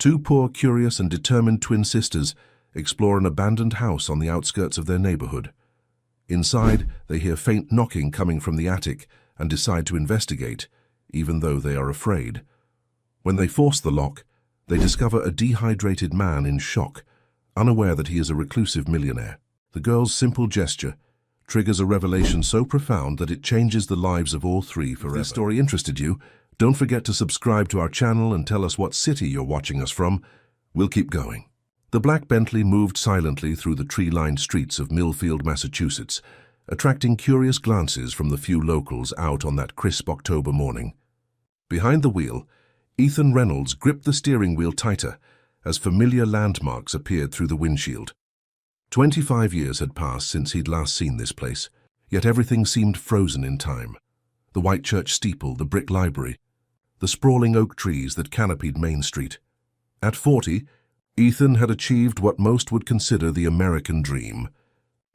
Two poor, curious, and determined twin sisters explore an abandoned house on the outskirts of their neighborhood. Inside, they hear faint knocking coming from the attic and decide to investigate, even though they are afraid. When they force the lock, they discover a dehydrated man in shock, unaware that he is a reclusive millionaire. The girl's simple gesture triggers a revelation so profound that it changes the lives of all three forever. If this story interested you, don't forget to subscribe to our channel and tell us what city you're watching us from. We'll keep going. The black Bentley moved silently through the tree-lined streets of Millfield, Massachusetts, attracting curious glances from the few locals out on that crisp October morning. Behind the wheel, Ethan Reynolds gripped the steering wheel tighter as familiar landmarks appeared through the windshield. 25 years had passed since he'd last seen this place, yet everything seemed frozen in time. The white church steeple, the brick library, the sprawling oak trees that canopied Main Street. At 40, Ethan had achieved what most would consider the American dream.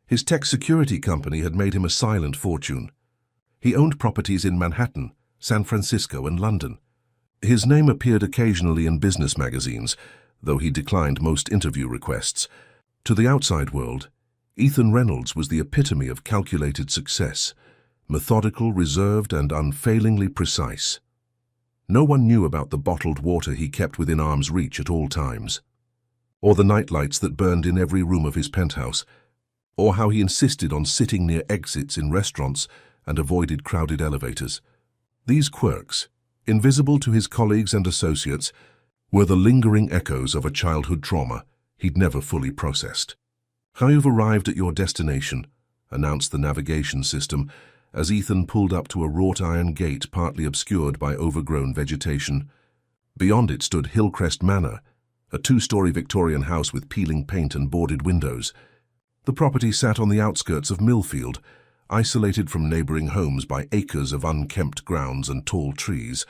His tech security company had made him a silent fortune. He owned properties in Manhattan, San Francisco, and London. His name appeared occasionally in business magazines, though he declined most interview requests. To the outside world, Ethan Reynolds was the epitome of calculated success, methodical, reserved, and unfailingly precise. No one knew about the bottled water he kept within arm's reach at all times, or the nightlights that burned in every room of his penthouse, or how he insisted on sitting near exits in restaurants and avoided crowded elevators. These quirks, invisible to his colleagues and associates, were the lingering echoes of a childhood trauma he'd never fully processed. "You've arrived at your destination," announced the navigation system as Ethan pulled up to a wrought iron gate partly obscured by overgrown vegetation. Beyond it stood Hillcrest Manor, a two-story Victorian house with peeling paint and boarded windows. The property sat on the outskirts of Millfield, isolated from neighboring homes by acres of unkempt grounds and tall trees.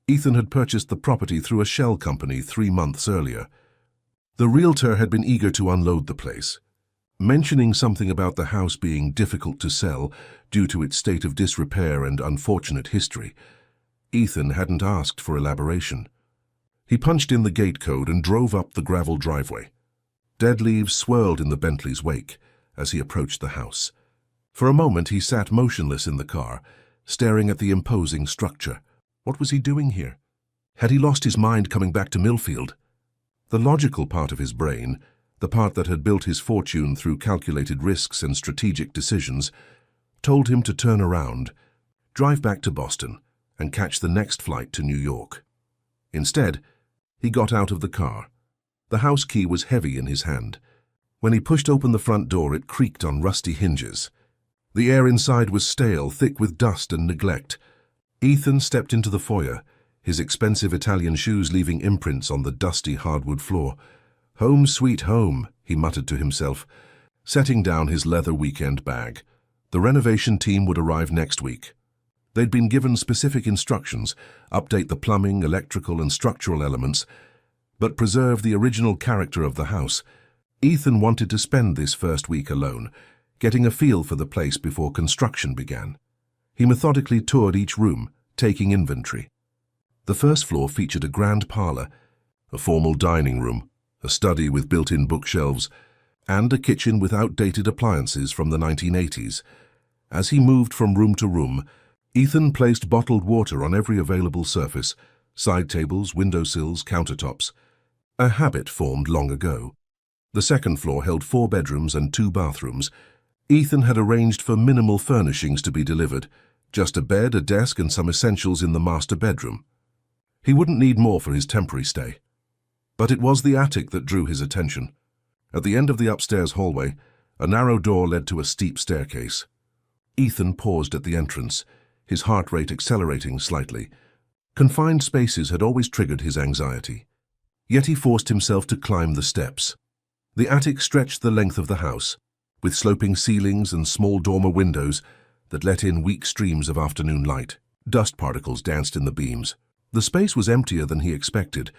Ethan had purchased the property through a shell company 3 months earlier. The realtor had been eager to unload the place, mentioning something about the house being difficult to sell due to its state of disrepair and unfortunate history. Ethan hadn't asked for elaboration. He punched in the gate code and drove up the gravel driveway. Dead leaves swirled in the Bentley's wake as he approached the house. For a moment he sat motionless in the car, staring at the imposing structure. What was he doing here? Had he lost his mind coming back to Millfield? The logical part of his brain, the part that had built his fortune through calculated risks and strategic decisions, told him to turn around, drive back to Boston, and catch the next flight to New York. Instead, he got out of the car. The house key was heavy in his hand. When he pushed open the front door, it creaked on rusty hinges. The air inside was stale, thick with dust and neglect. Ethan stepped into the foyer, his expensive Italian shoes leaving imprints on the dusty hardwood floor. "Home sweet home," he muttered to himself, setting down his leather weekend bag. The renovation team would arrive next week. They'd been given specific instructions: update the plumbing, electrical, and structural elements, but preserve the original character of the house. Ethan wanted to spend this first week alone, getting a feel for the place before construction began. He methodically toured each room, taking inventory. The first floor featured a grand parlor, a formal dining room, a study with built-in bookshelves, and a kitchen with outdated appliances from the 1980s. As he moved from room to room, Ethan placed bottled water on every available surface: side tables, windowsills, countertops. A habit formed long ago. The second floor held 4 bedrooms and 2 bathrooms. Ethan had arranged for minimal furnishings to be delivered, just a bed, a desk, and some essentials in the master bedroom. He wouldn't need more for his temporary stay. But it was the attic that drew his attention. At the end of the upstairs hallway, a narrow door led to a steep staircase. Ethan paused at the entrance, his heart rate accelerating slightly. Confined spaces had always triggered his anxiety. Yet he forced himself to climb the steps. The attic stretched the length of the house, with sloping ceilings and small dormer windows that let in weak streams of afternoon light. Dust particles danced in the beams. The space was emptier than he expected,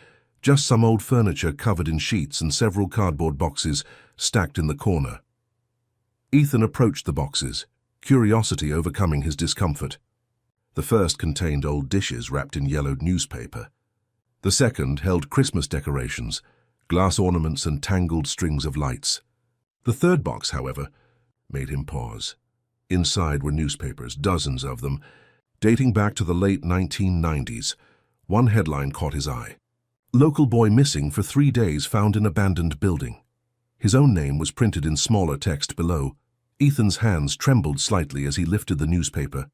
just some old furniture covered in sheets and several cardboard boxes stacked in the corner. Ethan approached the boxes, curiosity overcoming his discomfort. The first contained old dishes wrapped in yellowed newspaper. The second held Christmas decorations, glass ornaments and tangled strings of lights. The third box, however, made him pause. Inside were newspapers, dozens of them, dating back to the late 1990s. One headline caught his eye. "Local boy missing for 3 days found in abandoned building." His own name was printed in smaller text below. Ethan's hands trembled slightly as he lifted the newspaper.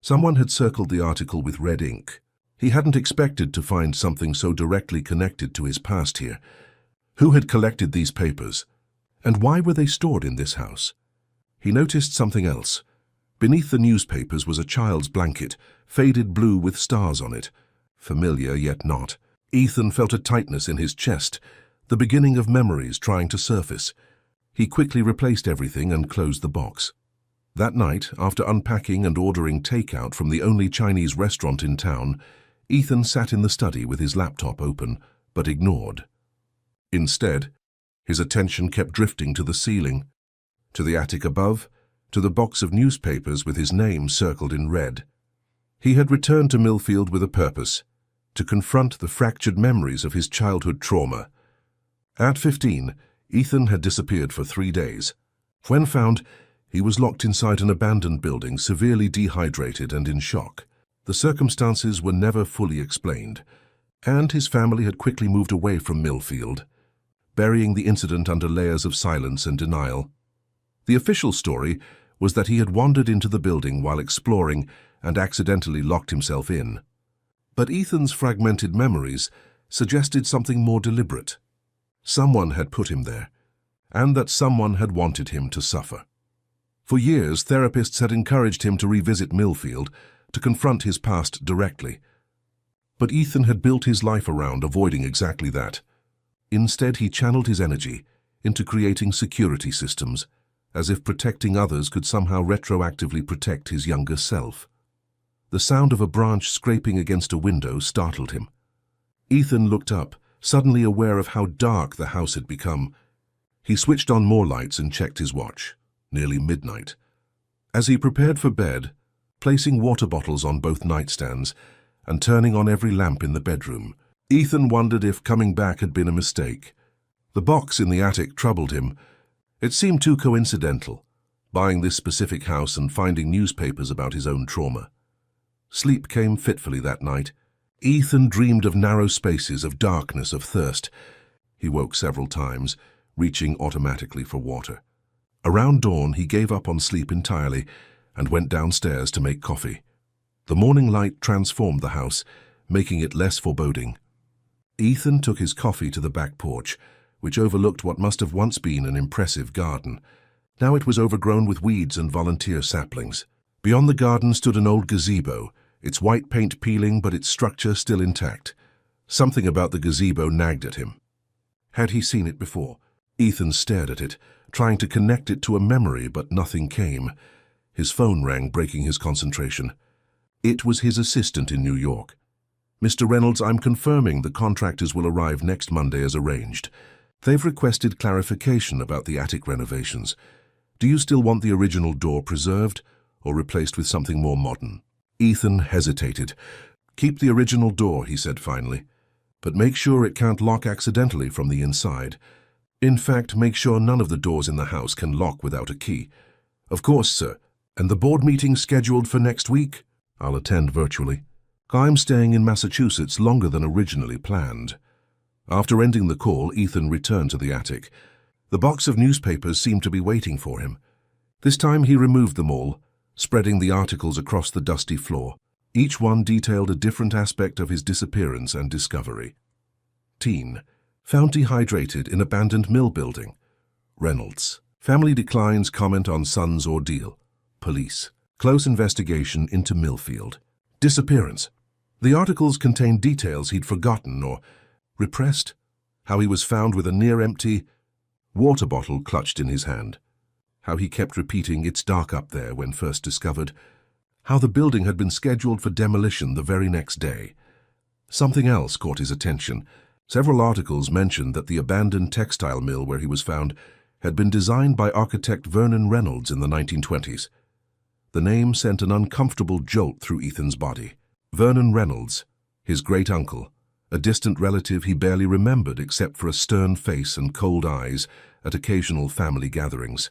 Someone had circled the article with red ink. He hadn't expected to find something so directly connected to his past here. Who had collected these papers? And why were they stored in this house? He noticed something else. Beneath the newspapers was a child's blanket, faded blue with stars on it. Familiar, yet not. Ethan felt a tightness in his chest, the beginning of memories trying to surface. He quickly replaced everything and closed the box. That night, after unpacking and ordering takeout from the only Chinese restaurant in town, Ethan sat in the study with his laptop open, but ignored. Instead, his attention kept drifting to the ceiling, to the attic above, to the box of newspapers with his name circled in red. He had returned to Millfield with a purpose, to confront the fractured memories of his childhood trauma. At 15, Ethan had disappeared for 3 days. When found, he was locked inside an abandoned building, severely dehydrated and in shock. The circumstances were never fully explained, and his family had quickly moved away from Millfield, burying the incident under layers of silence and denial. The official story was that he had wandered into the building while exploring and accidentally locked himself in. But Ethan's fragmented memories suggested something more deliberate. Someone had put him there, and that someone had wanted him to suffer. For years, therapists had encouraged him to revisit Millfield, to confront his past directly. But Ethan had built his life around avoiding exactly that. Instead, he channeled his energy into creating security systems, as if protecting others could somehow retroactively protect his younger self. The sound of a branch scraping against a window startled him. Ethan looked up, suddenly aware of how dark the house had become. He switched on more lights and checked his watch. Nearly midnight. As he prepared for bed, placing water bottles on both nightstands and turning on every lamp in the bedroom, Ethan wondered if coming back had been a mistake. The box in the attic troubled him. It seemed too coincidental, buying this specific house and finding newspapers about his own trauma. Sleep came fitfully that night. Ethan dreamed of narrow spaces, of darkness, of thirst. He woke several times, reaching automatically for water. Around dawn, he gave up on sleep entirely and went downstairs to make coffee. The morning light transformed the house, making it less foreboding. Ethan took his coffee to the back porch, which overlooked what must have once been an impressive garden. Now it was overgrown with weeds and volunteer saplings. Beyond the garden stood an old gazebo, its white paint peeling but its structure still intact. Something about the gazebo nagged at him. Had he seen it before? Ethan stared at it, trying to connect it to a memory, but nothing came. His phone rang, breaking his concentration. It was his assistant in New York. "Mr. Reynolds, I'm confirming the contractors will arrive next Monday as arranged. They've requested clarification about the attic renovations. Do you still want the original door preserved or replaced with something more modern?" Ethan hesitated. "Keep the original door," he said finally, "but make sure it can't lock accidentally from the inside. In fact, make sure none of the doors in the house can lock without a key." "Of course, sir. And the board meeting scheduled for next week?" "I'll attend virtually. I'm staying in Massachusetts longer than originally planned." After ending the call, Ethan returned to the attic. The box of newspapers seemed to be waiting for him. This time he removed them all, spreading the articles across the dusty floor. Each one detailed a different aspect of his disappearance and discovery. Teen. Found dehydrated in abandoned mill building. Reynolds. Family declines comment on son's ordeal. Police. Close investigation into Millfield. Disappearance. The articles contained details he'd forgotten or repressed. How he was found with a near-empty water bottle clutched in his hand. How he kept repeating, "It's dark up there," when first discovered. How the building had been scheduled for demolition the very next day. Something else caught his attention. Several articles mentioned that the abandoned textile mill where he was found had been designed by architect Vernon Reynolds in the 1920s. The name sent an uncomfortable jolt through Ethan's body. Vernon Reynolds, his great-uncle, a distant relative he barely remembered except for a stern face and cold eyes at occasional family gatherings.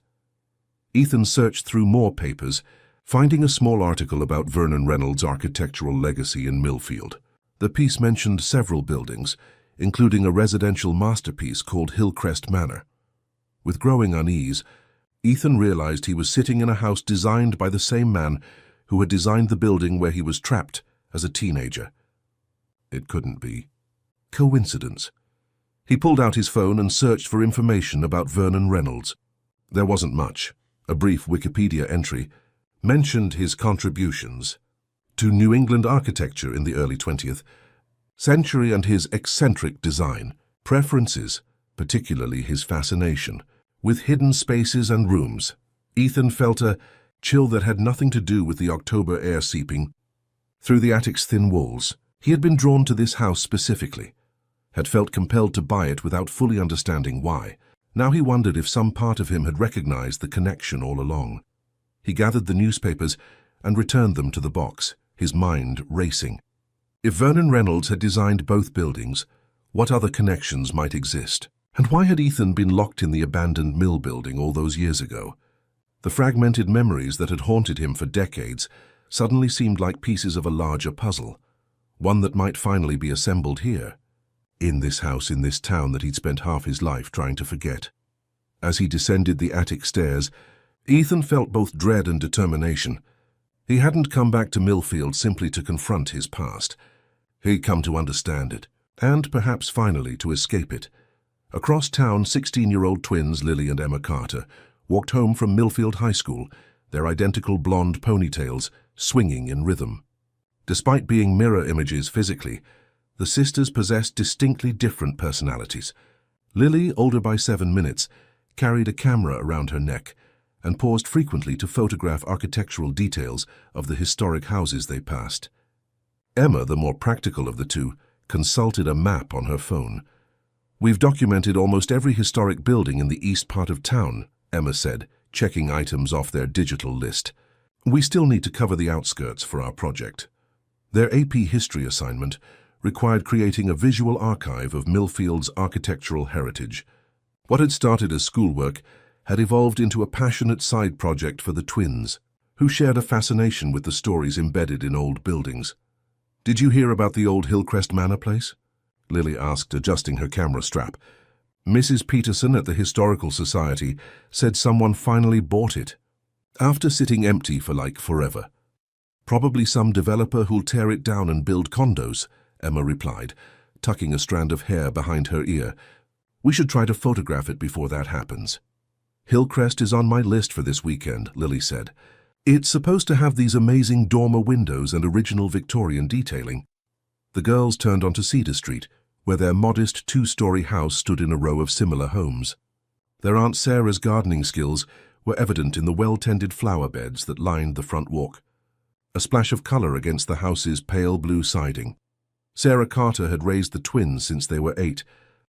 Ethan searched through more papers, finding a small article about Vernon Reynolds' architectural legacy in Millfield. The piece mentioned several buildings, including a residential masterpiece called Hillcrest Manor. With growing unease, Ethan realized he was sitting in a house designed by the same man who had designed the building where he was trapped as a teenager. It couldn't be coincidence. He pulled out his phone and searched for information about Vernon Reynolds. There wasn't much. A brief Wikipedia entry mentioned his contributions to New England architecture in the early 20th century and his eccentric design preferences, particularly his fascination with hidden spaces and rooms. Ethan felt a chill that had nothing to do with the October air seeping through the attic's thin walls. He had been drawn to this house specifically, had felt compelled to buy it without fully understanding why. Now he wondered if some part of him had recognized the connection all along. He gathered the newspapers and returned them to the box, his mind racing. If Vernon Reynolds had designed both buildings, what other connections might exist? And why had Ethan been locked in the abandoned mill building all those years ago? The fragmented memories that had haunted him for decades suddenly seemed like pieces of a larger puzzle, one that might finally be assembled here, in this house in this town that he'd spent half his life trying to forget. As he descended the attic stairs, Ethan felt both dread and determination. He hadn't come back to Millfield simply to confront his past. He'd come to understand it, and perhaps finally to escape it. Across town, 16-year-old twins Lily and Emma Carter walked home from Millfield High School, their identical blonde ponytails swinging in rhythm. Despite being mirror images physically, the sisters possessed distinctly different personalities. Lily, older by 7 minutes, carried a camera around her neck and paused frequently to photograph architectural details of the historic houses they passed. Emma, the more practical of the two, consulted a map on her phone. "We've documented almost every historic building in the east part of town," Emma said, checking items off their digital list. "We still need to cover the outskirts for our project." Their AP history assignment required creating a visual archive of Millfield's architectural heritage. What had started as schoolwork had evolved into a passionate side project for the twins, who shared a fascination with the stories embedded in old buildings. "Did you hear about the old Hillcrest Manor place?" Lily asked, adjusting her camera strap. "Mrs. Peterson at the Historical Society said someone finally bought it, after sitting empty for like forever. Probably some developer who'll tear it down and build condos," Emma replied, tucking a strand of hair behind her ear. "We should try to photograph it before that happens." "Hillcrest is on my list for this weekend," Lily said. "It's supposed to have these amazing dormer windows and original Victorian detailing." The girls turned onto Cedar Street, where their modest 2-story house stood in a row of similar homes. Their Aunt Sarah's gardening skills were evident in the well-tended flower beds that lined the front walk, a splash of color against the house's pale blue siding. Sarah Carter had raised the twins since they were 8,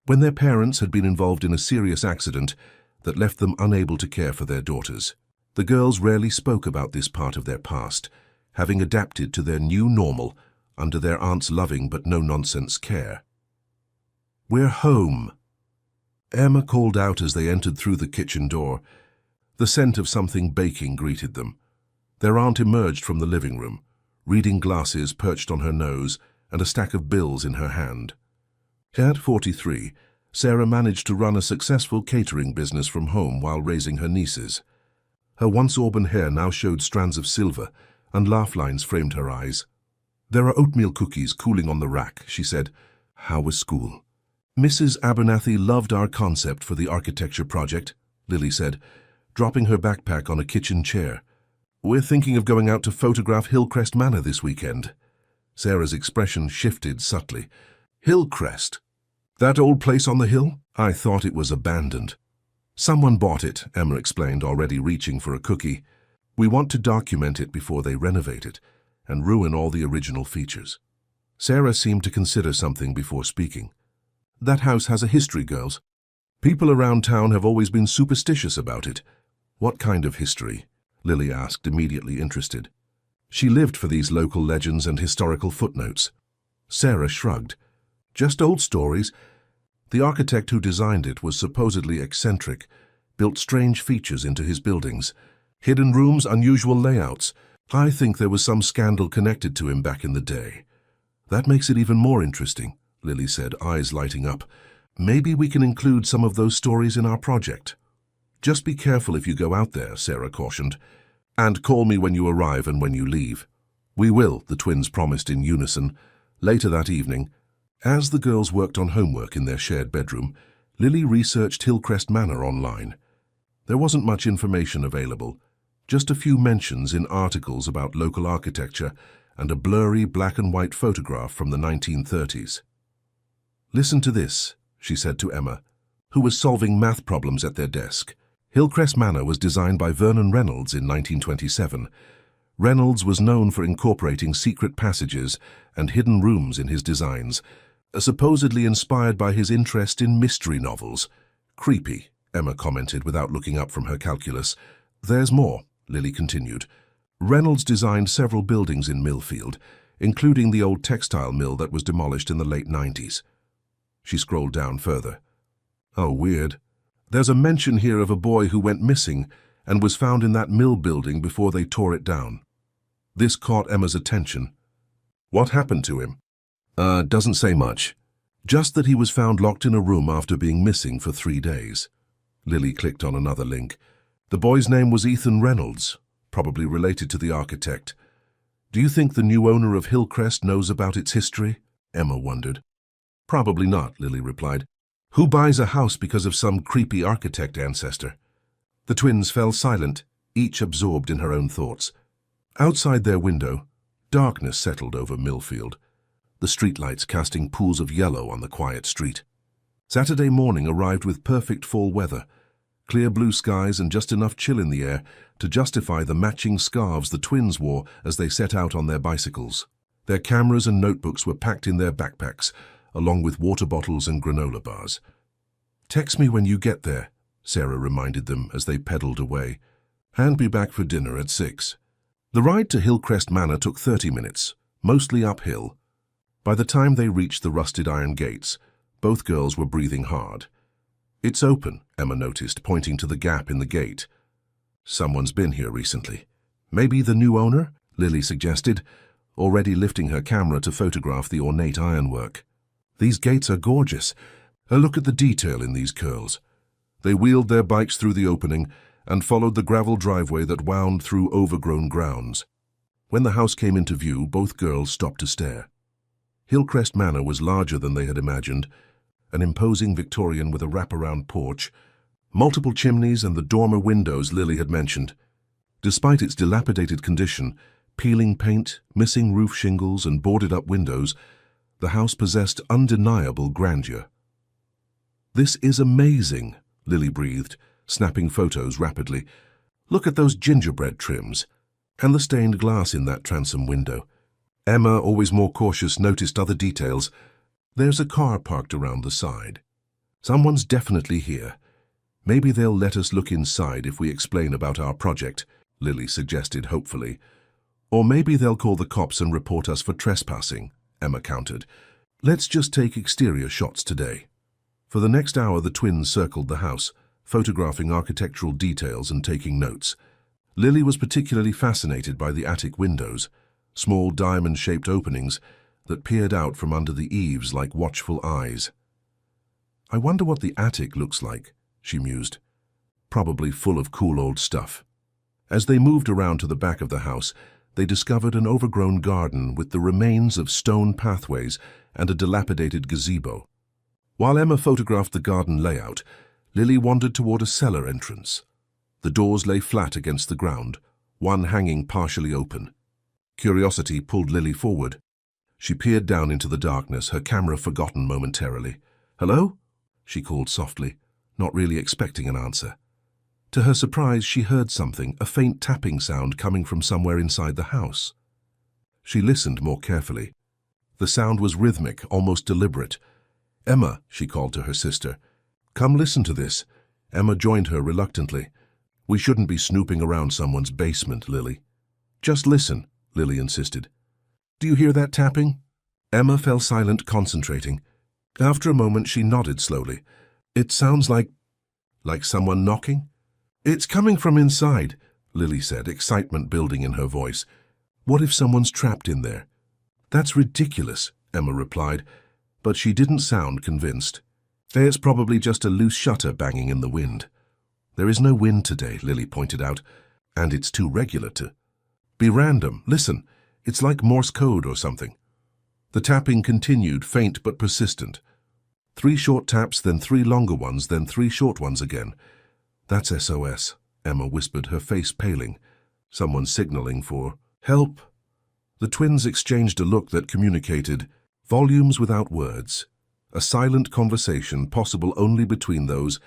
when their parents had been involved in a serious accident that left them unable to care for their daughters. The girls rarely spoke about this part of their past, having adapted to their new normal under their aunt's loving but no-nonsense care. "We're home," Emma called out as they entered through the kitchen door. The scent of something baking greeted them. Their aunt emerged from the living room, reading glasses perched on her nose and a stack of bills in her hand. At 43, Sarah managed to run a successful catering business from home while raising her nieces. Her once auburn hair now showed strands of silver, and laugh lines framed her eyes. "There are oatmeal cookies cooling on the rack," she said. "How was school?" "Mrs. Abernathy loved our concept for the architecture project," Lily said, dropping her backpack on a kitchen chair. "We're thinking of going out to photograph Hillcrest Manor this weekend." Sarah's expression shifted subtly. "Hillcrest? That old place on the hill? I thought it was abandoned." "Someone bought it," Emma explained, already reaching for a cookie. "We want to document it before they renovate it and ruin all the original features." Sarah seemed to consider something before speaking. "That house has a history, girls. People around town have always been superstitious about it." "What kind of history?" Lily asked, immediately interested. She lived for these local legends and historical footnotes. Sarah shrugged. Just old stories. The architect who designed it was supposedly eccentric, built strange features into his buildings. Hidden rooms, unusual layouts. I think there was some scandal connected to him back in the day. That makes it even more interesting, Lily said, eyes lighting up. Maybe we can include some of those stories in our project. Just be careful if you go out there, Sarah cautioned. And call me when you arrive and when you leave. We will, the twins promised in unison. Later that evening, as the girls worked on homework in their shared bedroom, Lily researched Hillcrest Manor online. There wasn't much information available, just a few mentions in articles about local architecture and a blurry black and white photograph from the 1930s. Listen to this, she said to Emma, who was solving math problems at their desk. Hillcrest Manor was designed by Vernon Reynolds in 1927. Reynolds was known for incorporating secret passages and hidden rooms in his designs, supposedly inspired by his interest in mystery novels. Creepy, Emma commented without looking up from her calculus. There's more, Lily continued. Reynolds designed several buildings in Millfield, including the old textile mill that was demolished in the late 90s. She scrolled down further. Oh, weird. There's a mention here of a boy who went missing and was found in that mill building before they tore it down. This caught Emma's attention. What happened to him? Doesn't say much. Just that he was found locked in a room after being missing for 3 days. Lily clicked on another link. The boy's name was Ethan Reynolds, probably related to the architect. Do you think the new owner of Hillcrest knows about its history? Emma wondered. Probably not, Lily replied. Who buys a house because of some creepy architect ancestor? The twins fell silent, each absorbed in her own thoughts. Outside their window, darkness settled over Millfield, the streetlights casting pools of yellow on the quiet street. Saturday morning arrived with perfect fall weather, clear blue skies and just enough chill in the air to justify the matching scarves the twins wore as they set out on their bicycles. Their cameras and notebooks were packed in their backpacks, along with water bottles and granola bars. Text me when you get there, Sarah reminded them as they pedaled away, and be back for dinner at 6. The ride to Hillcrest Manor took 30 minutes, mostly uphill. By the time they reached the rusted iron gates, both girls were breathing hard. It's open, Emma noticed, pointing to the gap in the gate. Someone's been here recently. Maybe the new owner, Lily suggested, already lifting her camera to photograph the ornate ironwork. These gates are gorgeous. Look at the detail in these curls. They wheeled their bikes through the opening and followed the gravel driveway that wound through overgrown grounds. When the house came into view, both girls stopped to stare. Hillcrest Manor was larger than they had imagined, an imposing Victorian with a wraparound porch, multiple chimneys and the dormer windows Lily had mentioned. Despite its dilapidated condition, peeling paint, missing roof shingles and boarded-up windows, the house possessed undeniable grandeur. This is amazing, Lily breathed, snapping photos rapidly. Look at those gingerbread trims, and the stained glass in that transom window. Emma, always more cautious, noticed other details. There's a car parked around the side. Someone's definitely here. Maybe they'll let us look inside if we explain about our project, Lily suggested hopefully. Or maybe they'll call the cops and report us for trespassing, Emma countered. Let's just take exterior shots today. For the next hour, the twins circled the house, photographing architectural details and taking notes. Lily was particularly fascinated by the attic windows, small diamond-shaped openings that peered out from under the eaves like watchful eyes. I wonder what the attic looks like, she mused. Probably full of cool old stuff. As they moved around to the back of the house, they discovered an overgrown garden with the remains of stone pathways and a dilapidated gazebo. While Emma photographed the garden layout, Lily wandered toward a cellar entrance. The doors lay flat against the ground, one hanging partially open. Curiosity pulled Lily forward. She peered down into the darkness, her camera forgotten momentarily. "Hello?" she called softly, not really expecting an answer. To her surprise, she heard something, a faint tapping sound coming from somewhere inside the house. She listened more carefully. The sound was rhythmic, almost deliberate. "Emma," she called to her sister. "Come listen to this." Emma joined her reluctantly. "We shouldn't be snooping around someone's basement, Lily." "Just listen," Lily insisted. "Do you hear that tapping?" Emma fell silent, concentrating. After a moment, she nodded slowly. It sounds like someone knocking? It's coming from inside, Lily said, excitement building in her voice. What if someone's trapped in there? That's ridiculous, Emma replied, but she didn't sound convinced. It's probably just a loose shutter banging in the wind. There is no wind today, Lily pointed out, and it's too regular to be random. Listen, it's like Morse code or something. The tapping continued, faint but persistent. 3 short taps, then 3 longer ones, then 3 short ones again. That's SOS, Emma whispered, her face paling. Someone signaling for help. The twins exchanged a look that communicated volumes without words, a silent conversation possible only between those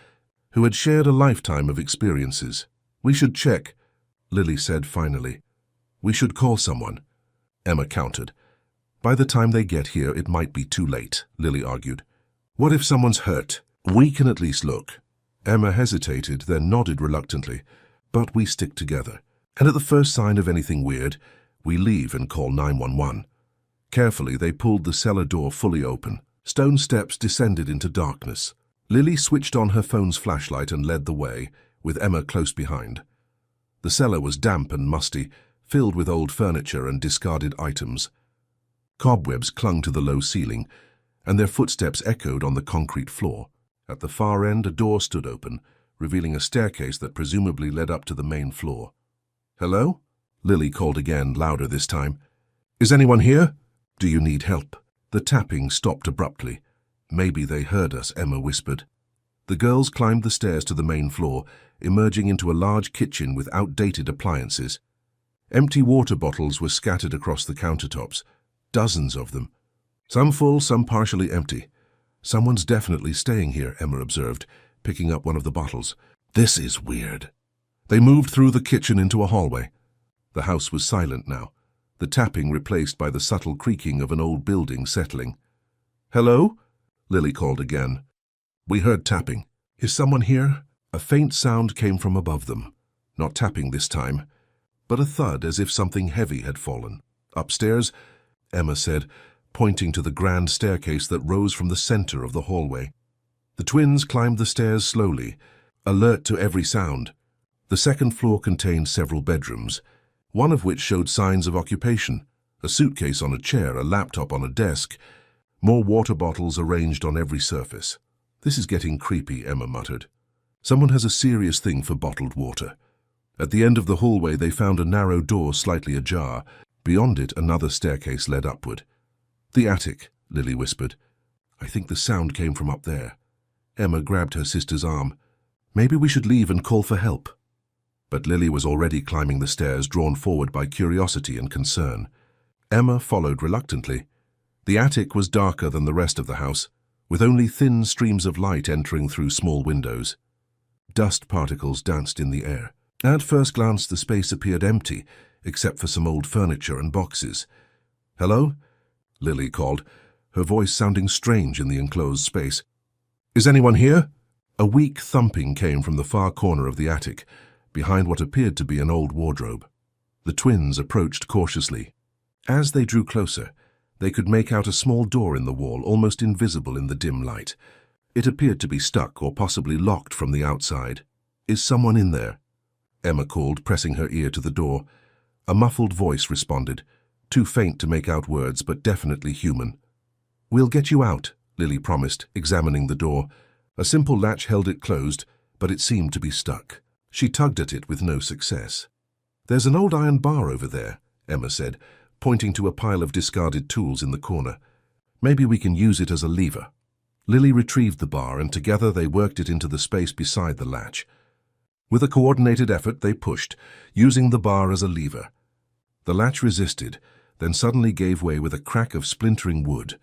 who had shared a lifetime of experiences. We should check, Lily said finally. We should call someone, Emma countered. By the time they get here, it might be too late, Lily argued. What if someone's hurt? We can at least look. Emma hesitated, then nodded reluctantly. But we stick together. And at the first sign of anything weird, we leave and call 911. Carefully, they pulled the cellar door fully open. Stone steps descended into darkness. Lily switched on her phone's flashlight and led the way, with Emma close behind. The cellar was damp and musty, filled with old furniture and discarded items. Cobwebs clung to the low ceiling, and their footsteps echoed on the concrete floor. At the far end, a door stood open, revealing a staircase that presumably led up to the main floor. Hello? Lily called again, louder this time. Is anyone here? Do you need help? The tapping stopped abruptly. Maybe they heard us, Emma whispered. The girls climbed the stairs to the main floor, emerging into a large kitchen with outdated appliances. Empty water bottles were scattered across the countertops, dozens of them. Some full, some partially empty. Someone's definitely staying here, Emma observed, picking up one of the bottles. This is weird. They moved through the kitchen into a hallway. The house was silent now, the tapping replaced by the subtle creaking of an old building settling. Hello? Lily called again. We heard tapping. Is someone here? A faint sound came from above them. Not tapping this time, but a thud as if something heavy had fallen. Upstairs, Emma said, pointing to the grand staircase that rose from the center of the hallway. The twins climbed the stairs slowly, alert to every sound. The second floor contained several bedrooms, one of which showed signs of occupation, a suitcase on a chair, a laptop on a desk, more water bottles arranged on every surface. This is getting creepy, Emma muttered. Someone has a serious thing for bottled water. At the end of the hallway, they found a narrow door slightly ajar. Beyond it, another staircase led upward. The attic, Lily whispered. I think the sound came from up there. Emma grabbed her sister's arm. Maybe we should leave and call for help. But Lily was already climbing the stairs, drawn forward by curiosity and concern. Emma followed reluctantly. The attic was darker than the rest of the house, with only thin streams of light entering through small windows. Dust particles danced in the air. At first glance, the space appeared empty, except for some old furniture and boxes. Hello? Lily called, her voice sounding strange in the enclosed space. Is anyone here? A weak thumping came from the far corner of the attic, behind what appeared to be an old wardrobe. The twins approached cautiously. As they drew closer, they could make out a small door in the wall, almost invisible in the dim light. It appeared to be stuck or possibly locked from the outside. Is someone in there? Emma called, pressing her ear to the door. A muffled voice responded, too faint to make out words, but definitely human. We'll get you out, Lily promised, examining the door. A simple latch held it closed, but it seemed to be stuck. She tugged at it with no success. There's an old iron bar over there, Emma said, pointing to a pile of discarded tools in the corner. Maybe we can use it as a lever. Lily retrieved the bar, and together they worked it into the space beside the latch. With a coordinated effort, they pushed, using the bar as a lever. The latch resisted, then suddenly gave way with a crack of splintering wood.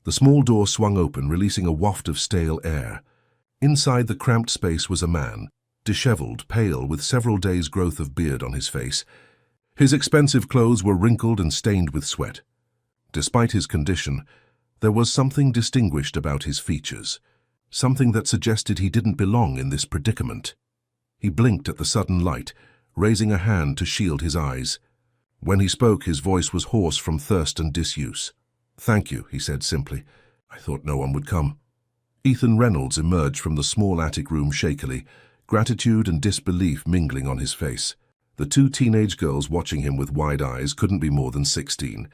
The small door swung open, releasing a waft of stale air. Inside the cramped space was a man, disheveled, pale, with several days' growth of beard on his face. His expensive clothes were wrinkled and stained with sweat. Despite his condition, there was something distinguished about his features, something that suggested he didn't belong in this predicament. He blinked at the sudden light, raising a hand to shield his eyes. When he spoke, his voice was hoarse from thirst and disuse. Thank you, he said simply. I thought no one would come. Ethan Reynolds emerged from the small attic room shakily, gratitude and disbelief mingling on his face. The two teenage girls watching him with wide eyes couldn't be more than 16,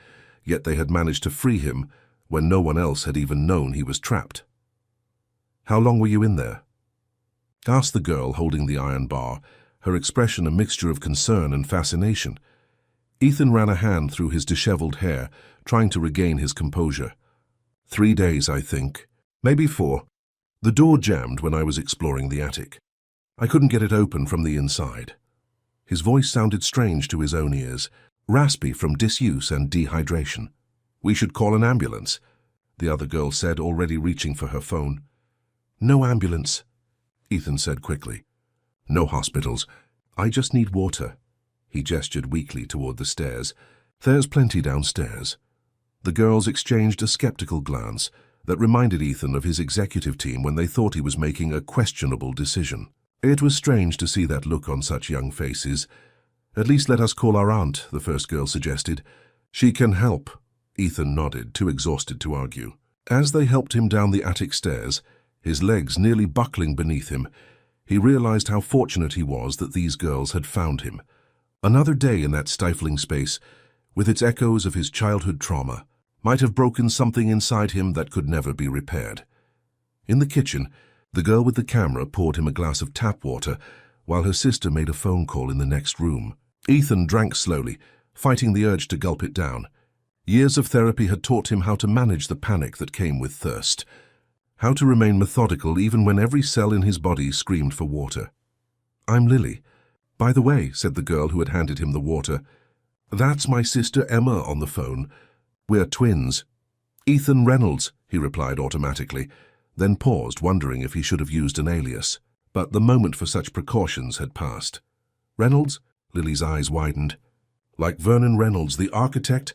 yet they had managed to free him when no one else had even known he was trapped. "How long were you in there?" asked the girl holding the iron bar, her expression a mixture of concern and fascination. Ethan ran a hand through his disheveled hair, trying to regain his composure. 3 days, I think. Maybe 4. The door jammed when I was exploring the attic. I couldn't get it open from the inside. His voice sounded strange to his own ears, raspy from disuse and dehydration. "We should call an ambulance," the other girl said, already reaching for her phone. "No ambulance," Ethan said quickly. "No hospitals. I just need water." He gestured weakly toward the stairs. "There's plenty downstairs." The girls exchanged a skeptical glance that reminded Ethan of his executive team when they thought he was making a questionable decision. It was strange to see that look on such young faces. "At least let us call our aunt," the first girl suggested. "She can help." Ethan nodded, too exhausted to argue. As they helped him down the attic stairs, his legs nearly buckling beneath him, he realized how fortunate he was that these girls had found him. Another day in that stifling space, with its echoes of his childhood trauma, might have broken something inside him that could never be repaired. In the kitchen, the girl with the camera poured him a glass of tap water while her sister made a phone call in the next room. Ethan drank slowly, fighting the urge to gulp it down. Years of therapy had taught him how to manage the panic that came with thirst, how to remain methodical even when every cell in his body screamed for water. "I'm Lily. By the way," said the girl who had handed him the water, "that's my sister Emma on the phone. We're twins." "Ethan Reynolds," he replied automatically, then paused, wondering if he should have used an alias. But the moment for such precautions had passed. "Reynolds?" Lily's eyes widened. "Like Vernon Reynolds, the architect?"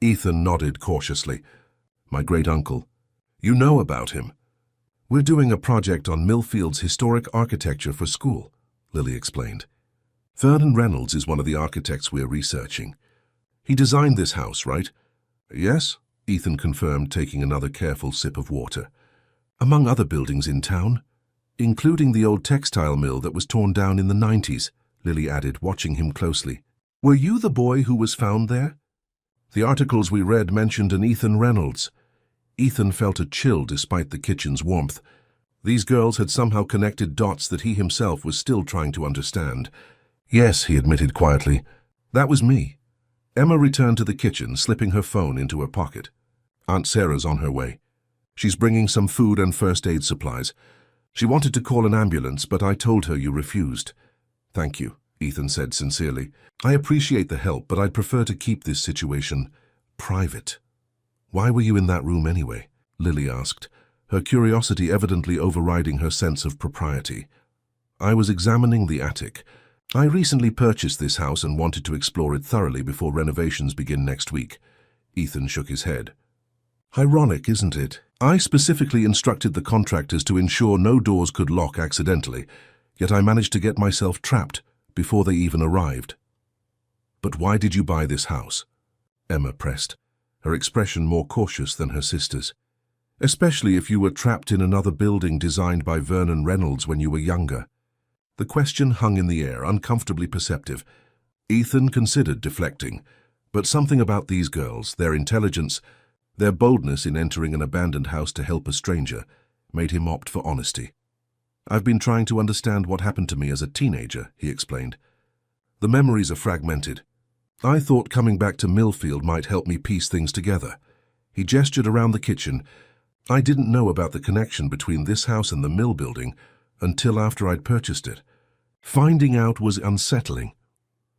Ethan nodded cautiously. "My great-uncle. You know about him." "We're doing a project on Millfield's historic architecture for school," Lily explained. "Vernon Reynolds is one of the architects we're researching. He designed this house, right?" "Yes," Ethan confirmed, taking another careful sip of water. "Among other buildings in town, including the old textile mill that was torn down in the 90s, Lily added, watching him closely. "Were you the boy who was found there?" "The articles we read mentioned an Ethan Reynolds." Ethan felt a chill despite the kitchen's warmth. These girls had somehow connected dots that he himself was still trying to understand. "Yes," he admitted quietly. "That was me." Emma returned to the kitchen, slipping her phone into her pocket. "Aunt Sarah's on her way. She's bringing some food and first aid supplies. She wanted to call an ambulance, but I told her you refused." "Thank you," Ethan said sincerely. "I appreciate the help, but I'd prefer to keep this situation private." "Why were you in that room anyway?" Lily asked, her curiosity evidently overriding her sense of propriety. "I was examining the attic. I recently purchased this house and wanted to explore it thoroughly before renovations begin next week." Ethan shook his head. "Ironic, isn't it? I specifically instructed the contractors to ensure no doors could lock accidentally, yet I managed to get myself trapped before they even arrived." "But why did you buy this house?" Emma pressed, her expression more cautious than her sister's. "Especially if you were trapped in another building designed by Vernon Reynolds when you were younger." The question hung in the air, uncomfortably perceptive. Ethan considered deflecting, but something about these girls, their intelligence, their boldness in entering an abandoned house to help a stranger, made him opt for honesty. "I've been trying to understand what happened to me as a teenager," he explained. "The memories are fragmented. I thought coming back to Millfield might help me piece things together." He gestured around the kitchen. "I didn't know about the connection between this house and the mill building until after I'd purchased it. Finding out was unsettling."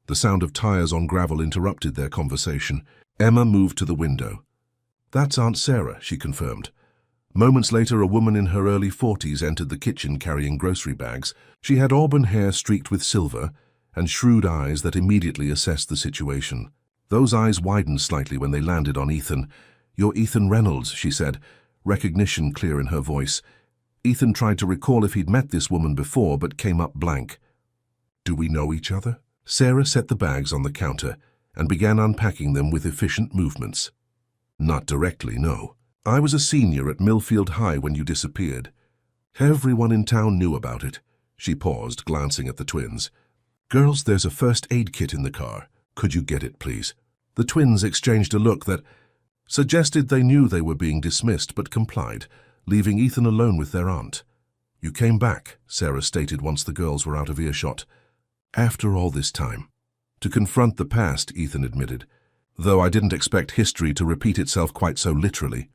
The sound of tires on gravel interrupted their conversation. Emma moved to the window. "That's Aunt Sarah," she confirmed. Moments later, a woman in her early 40s entered the kitchen carrying grocery bags. She had auburn hair streaked with silver and shrewd eyes that immediately assessed the situation. Those eyes widened slightly when they landed on Ethan. "You're Ethan Reynolds," she said, recognition clear in her voice. Ethan tried to recall if he'd met this woman before, but came up blank. "Do we know each other?" Sarah set the bags on the counter and began unpacking them with efficient movements. "Not directly, no." I was a senior at Millfield High when you disappeared. Everyone in town knew about it. She paused, glancing at the twins. Girls, there's a first aid kit in the car. Could you get it, please? The twins exchanged a look that suggested they knew they were being dismissed but complied, leaving Ethan alone with their aunt. You came back, Sarah stated once the girls were out of earshot. After all this time. To confront the past, Ethan admitted, though I didn't expect history to repeat itself quite so literally.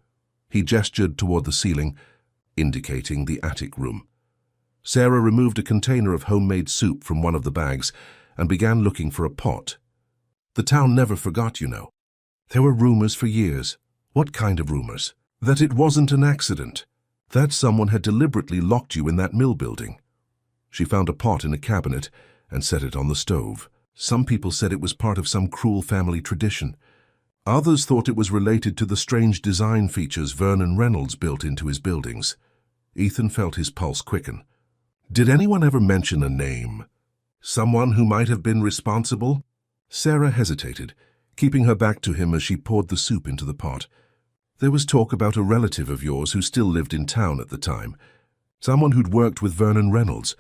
He gestured toward the ceiling, indicating the attic room. Sarah removed a container of homemade soup from one of the bags and began looking for a pot. The town never forgot, you know. There were rumors for years. What kind of rumors? That it wasn't an accident. That someone had deliberately locked you in that mill building. She found a pot in a cabinet and set it on the stove. Some people said it was part of some cruel family tradition. Others thought it was related to the strange design features Vernon Reynolds built into his buildings. Ethan felt his pulse quicken. Did anyone ever mention a name? Someone who might have been responsible? Sarah hesitated, keeping her back to him as she poured the soup into the pot. There was talk about a relative of yours who still lived in town at the time. Someone who'd worked with Vernon Reynolds.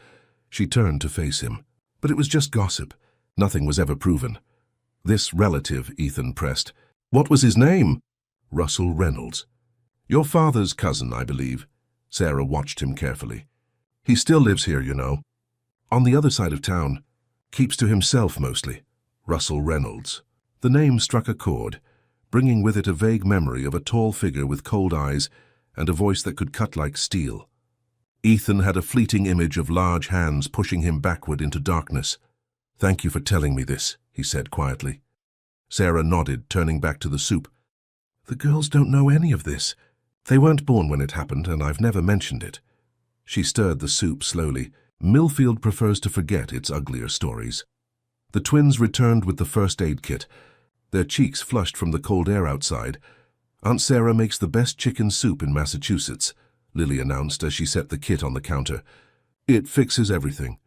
She turned to face him. But it was just gossip. Nothing was ever proven. This relative, Ethan pressed. What was his name? Russell Reynolds. Your father's cousin, I believe. Sarah watched him carefully. He still lives here, you know. On the other side of town. Keeps to himself mostly. Russell Reynolds. The name struck a chord, bringing with it a vague memory of a tall figure with cold eyes and a voice that could cut like steel. Ethan had a fleeting image of large hands pushing him backward into darkness. Thank you for telling me this, he said quietly. Sarah nodded, turning back to the soup. The girls don't know any of this. They weren't born when it happened, and I've never mentioned it. She stirred the soup slowly. Millfield prefers to forget its uglier stories. The twins returned with the first aid kit, their cheeks flushed from the cold air outside. Aunt Sarah makes the best chicken soup in Massachusetts, Lily announced as she set the kit on the counter. It fixes everything.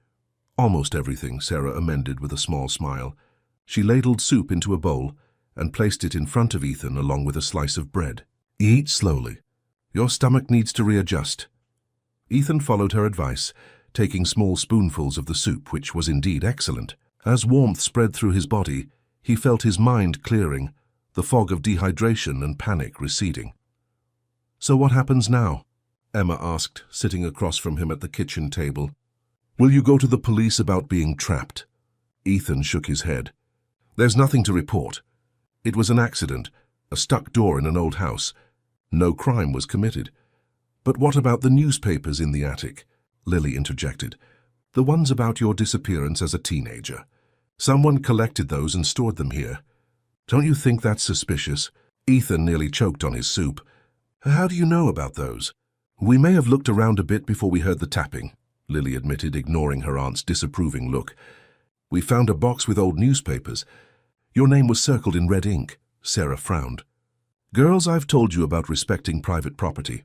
Almost everything, Sarah amended with a small smile. She ladled soup into a bowl and placed it in front of Ethan along with a slice of bread. Eat slowly. Your stomach needs to readjust. Ethan followed her advice, taking small spoonfuls of the soup, which was indeed excellent. As warmth spread through his body, he felt his mind clearing, the fog of dehydration and panic receding. So what happens now? Emma asked, sitting across from him at the kitchen table. Will you go to the police about being trapped? Ethan shook his head. There's nothing to report. It was an accident, a stuck door in an old house. No crime was committed. But what about the newspapers in the attic? Lily interjected. The ones about your disappearance as a teenager. Someone collected those and stored them here. Don't you think that's suspicious? Ethan nearly choked on his soup. How do you know about those? We may have looked around a bit before we heard the tapping, Lily admitted, ignoring her aunt's disapproving look. We found a box with old newspapers. Your name was circled in red ink. Sarah frowned. Girls, I've told you about respecting private property.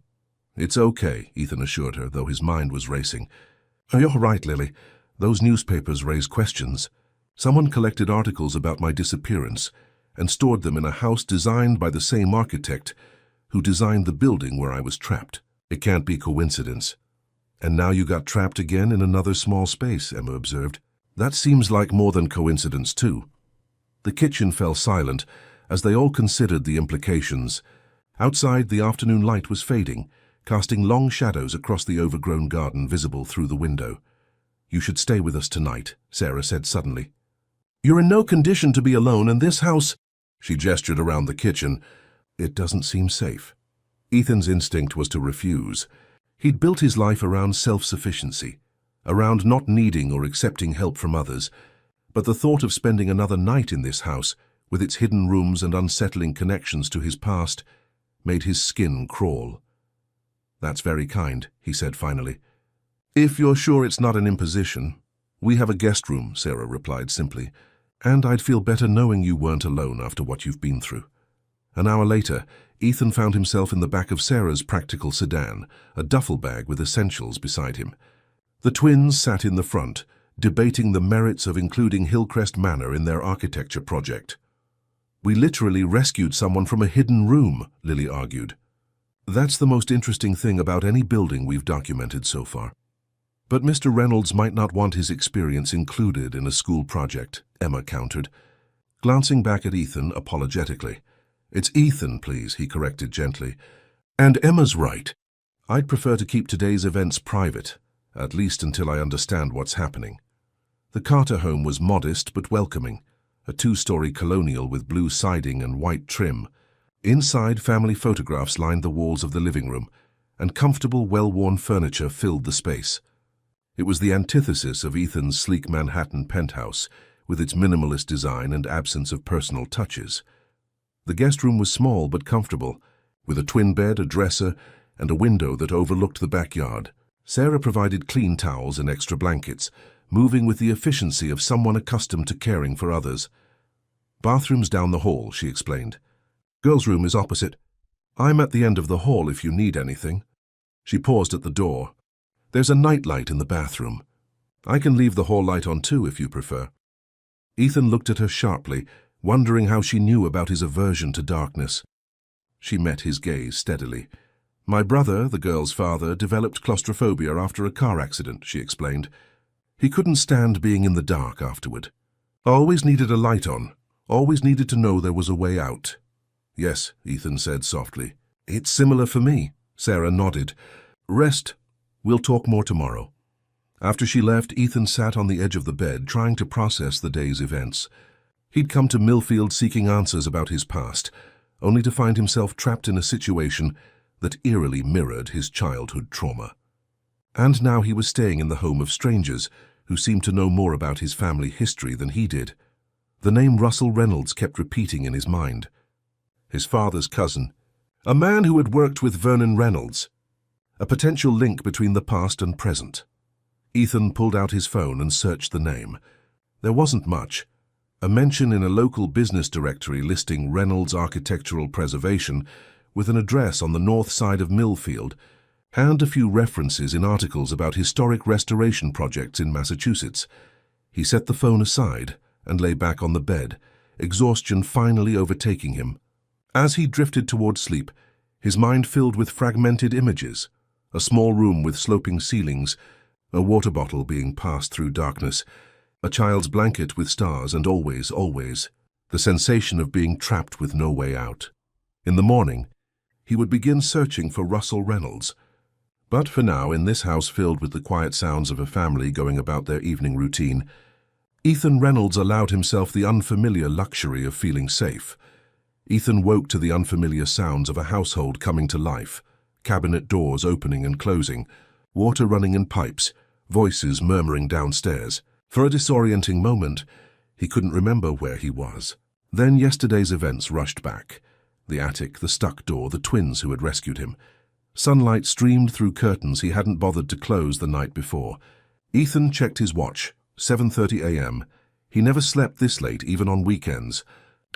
It's okay, Ethan assured her, though his mind was racing. Oh, you're right, Lily. Those newspapers raise questions. Someone collected articles about my disappearance and stored them in a house designed by the same architect who designed the building where I was trapped. It can't be coincidence. And now you got trapped again in another small space, Emma observed. That seems like more than coincidence, too. The kitchen fell silent as they all considered the implications. Outside, the afternoon light was fading, casting long shadows across the overgrown garden visible through the window. You should stay with us tonight, Sarah said suddenly. You're in no condition to be alone, and this house— She gestured around the kitchen. It doesn't seem safe. Ethan's instinct was to refuse. He'd built his life around self-sufficiency, around not needing or accepting help from others. But the thought of spending another night in this house, with its hidden rooms and unsettling connections to his past, made his skin crawl. That's very kind, he said finally. If you're sure it's not an imposition. We have a guest room, Sarah replied simply, and I'd feel better knowing you weren't alone after what you've been through. An hour later, Ethan found himself in the back of Sarah's practical sedan, a duffel bag with essentials beside him. The twins sat in the front, debating the merits of including Hillcrest Manor in their architecture project. We literally rescued someone from a hidden room, Lily argued. That's the most interesting thing about any building we've documented so far. But Mr. Reynolds might not want his experience included in a school project, Emma countered, glancing back at Ethan apologetically. It's Ethan, please, he corrected gently. And Emma's right. I'd prefer to keep today's events private, at least until I understand what's happening. The Carter home was modest but welcoming, a two-story colonial with blue siding and white trim. Inside, family photographs lined the walls of the living room, and comfortable, well-worn furniture filled the space. It was the antithesis of Ethan's sleek Manhattan penthouse, with its minimalist design and absence of personal touches. The guest room was small but comfortable, with a twin bed, a dresser, and a window that overlooked the backyard. Sarah provided clean towels and extra blankets, moving with the efficiency of someone accustomed to caring for others. Bathroom's down the hall, she explained. Girls' room is opposite. I'm at the end of the hall if you need anything. She paused at the door. There's a nightlight in the bathroom. I can leave the hall light on too if you prefer. Ethan looked at her sharply, wondering how she knew about his aversion to darkness. She met his gaze steadily. My brother, the girl's father, developed claustrophobia after a car accident, she explained. He couldn't stand being in the dark afterward. Always needed a light on. Always needed to know there was a way out. Yes, Ethan said softly. It's similar for me. Sarah nodded. Rest. We'll talk more tomorrow. After she left, Ethan sat on the edge of the bed, trying to process the day's events. He'd come to Millfield seeking answers about his past, only to find himself trapped in a situation that eerily mirrored his childhood trauma. And now he was staying in the home of strangers who seemed to know more about his family history than he did. The name Russell Reynolds kept repeating in his mind. His father's cousin, a man who had worked with Vernon Reynolds, a potential link between the past and present. Ethan pulled out his phone and searched the name. There wasn't much. A mention in a local business directory listing Reynolds Architectural Preservation with an address on the north side of Millfield, and a few references in articles about historic restoration projects in Massachusetts. He set the phone aside and lay back on the bed, exhaustion finally overtaking him. As he drifted toward sleep, his mind filled with fragmented images. A small room with sloping ceilings, a water bottle being passed through darkness, a child's blanket with stars, and always, the sensation of being trapped with no way out. In the morning, he would begin searching for Russell Reynolds. But for now, in this house filled with the quiet sounds of a family going about their evening routine, Ethan Reynolds allowed himself the unfamiliar luxury of feeling safe. Ethan woke to the unfamiliar sounds of a household coming to life. Cabinet doors opening and closing, water running in pipes, voices murmuring downstairs. For a disorienting moment, he couldn't remember where he was. Then yesterday's events rushed back. The attic, the stuck door, the twins who had rescued him. Sunlight streamed through curtains he hadn't bothered to close the night before. Ethan checked his watch. 7:30 a.m. He never slept this late, even on weekends.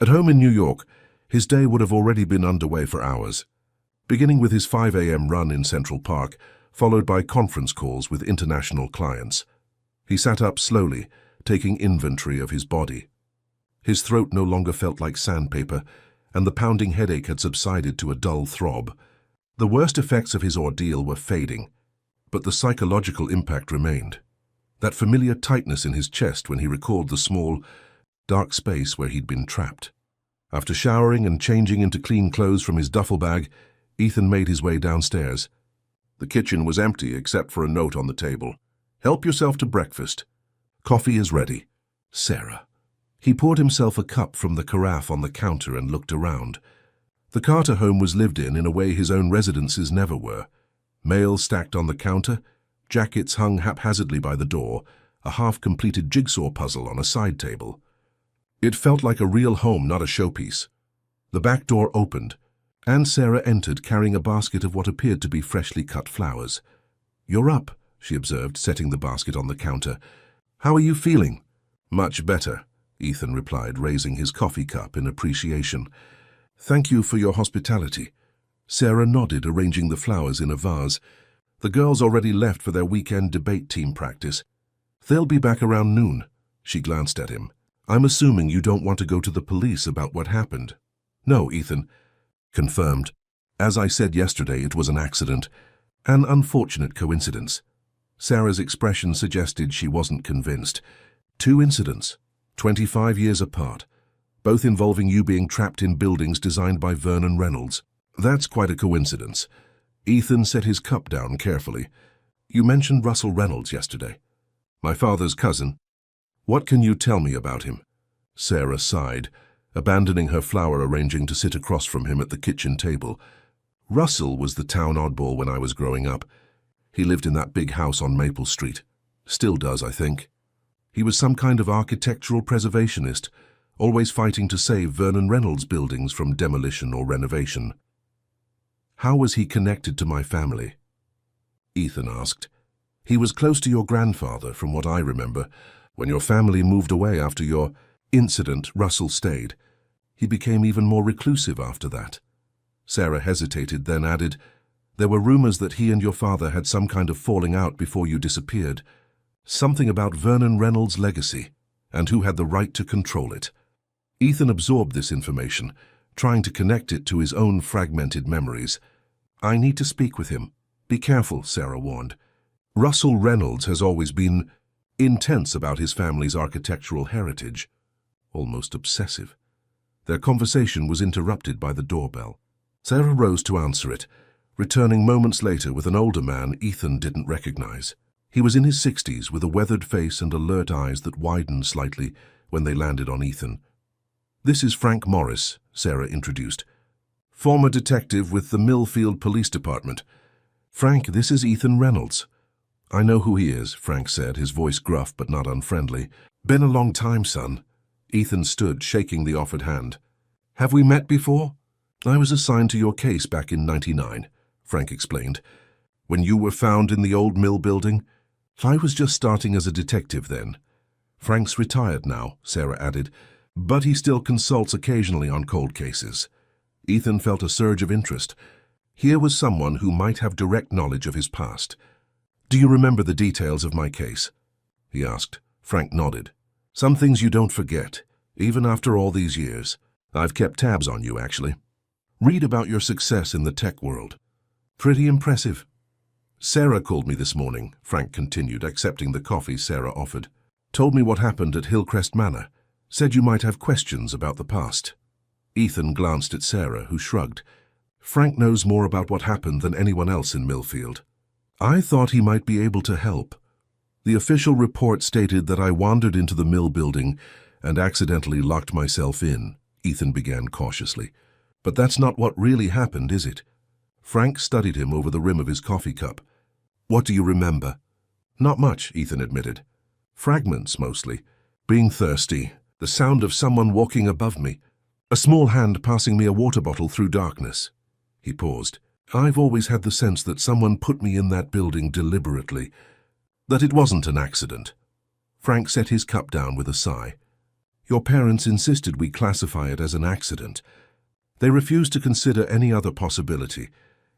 At home in New York, his day would have already been underway for hours. Beginning with his 5 a.m. run in Central Park, followed by conference calls with international clients. He sat up slowly, taking inventory of his body. His throat no longer felt like sandpaper, and the pounding headache had subsided to a dull throb. The worst effects of his ordeal were fading, but the psychological impact remained. That familiar tightness in his chest when he recalled the small, dark space where he'd been trapped. After showering and changing into clean clothes from his duffel bag, Ethan made his way downstairs. The kitchen was empty except for a note on the table. Help yourself to breakfast. Coffee is ready. Sarah. He poured himself a cup from the carafe on the counter and looked around. The Carter home was lived in a way his own residences never were. Mail stacked on the counter, jackets hung haphazardly by the door, a half-completed jigsaw puzzle on a side table. It felt like a real home, not a showpiece. The back door opened, and Sarah entered carrying a basket of what appeared to be freshly cut flowers. "You're up," she observed, setting the basket on the counter. "How are you feeling?" "Much better," Ethan replied, raising his coffee cup in appreciation. "Thank you for your hospitality." Sarah nodded, arranging the flowers in a vase. The girls already left for their weekend debate team practice. "They'll be back around noon." She glanced at him. "I'm assuming you don't want to go to the police about what happened." "No, Ethan." "Confirmed. As I said yesterday, it was an accident, an unfortunate coincidence. Sarah's expression suggested she wasn't convinced. 2 incidents, 25 years apart, both involving you being trapped in buildings designed by Vernon Reynolds. That's quite a coincidence. Ethan set his cup down carefully. You mentioned Russell Reynolds yesterday. My father's cousin. What can you tell me about him? Sarah sighed, abandoning her flower arranging to sit across from him at the kitchen table. Russell was the town oddball when I was growing up. He lived in that big house on Maple Street. Still does, I think. He was some kind of architectural preservationist, always fighting to save Vernon Reynolds buildings from demolition or renovation. How was he connected to my family? Ethan asked. He was close to your grandfather, from what I remember. When your family moved away after your incident, Russell stayed. He became even more reclusive after that. Sarah hesitated, then added, there were rumors that he and your father had some kind of falling out before you disappeared. Something about Vernon Reynolds' legacy, and who had the right to control it. Ethan absorbed this information, trying to connect it to his own fragmented memories. I need to speak with him. Be careful, Sarah warned. Russell Reynolds has always been intense about his family's architectural heritage, almost obsessive. Their conversation was interrupted by the doorbell. Sarah rose to answer it, returning moments later with an older man Ethan didn't recognize. He was in his 60s with a weathered face and alert eyes that widened slightly when they landed on Ethan. This is Frank Morris, Sarah introduced. Former detective with the Millfield Police Department. Frank, this is Ethan Reynolds. I know who he is, Frank said, his voice gruff but not unfriendly. Been a long time, son. Ethan stood, shaking the offered hand. Have we met before? I was assigned to your case back in '99, Frank explained. When you were found in the old mill building? I was just starting as a detective then. Frank's retired now, Sarah added, but he still consults occasionally on cold cases. Ethan felt a surge of interest. Here was someone who might have direct knowledge of his past. Do you remember the details of my case? He asked. Frank nodded. Some things you don't forget, even after all these years. I've kept tabs on you, actually. Read about your success in the tech world. Pretty impressive. Sarah called me this morning, Frank continued, accepting the coffee Sarah offered. Told me what happened at Hillcrest Manor. Said you might have questions about the past. Ethan glanced at Sarah, who shrugged. Frank knows more about what happened than anyone else in Millfield. I thought he might be able to help. The official report stated that I wandered into the mill building and accidentally locked myself in, Ethan began cautiously. But that's not what really happened, is it? Frank studied him over the rim of his coffee cup. What do you remember? Not much, Ethan admitted. Fragments, mostly. Being thirsty, the sound of someone walking above me, a small hand passing me a water bottle through darkness. He paused. I've always had the sense that someone put me in that building deliberately, that it wasn't an accident. Frank set his cup down with a sigh. Your parents insisted we classify it as an accident. They refused to consider any other possibility,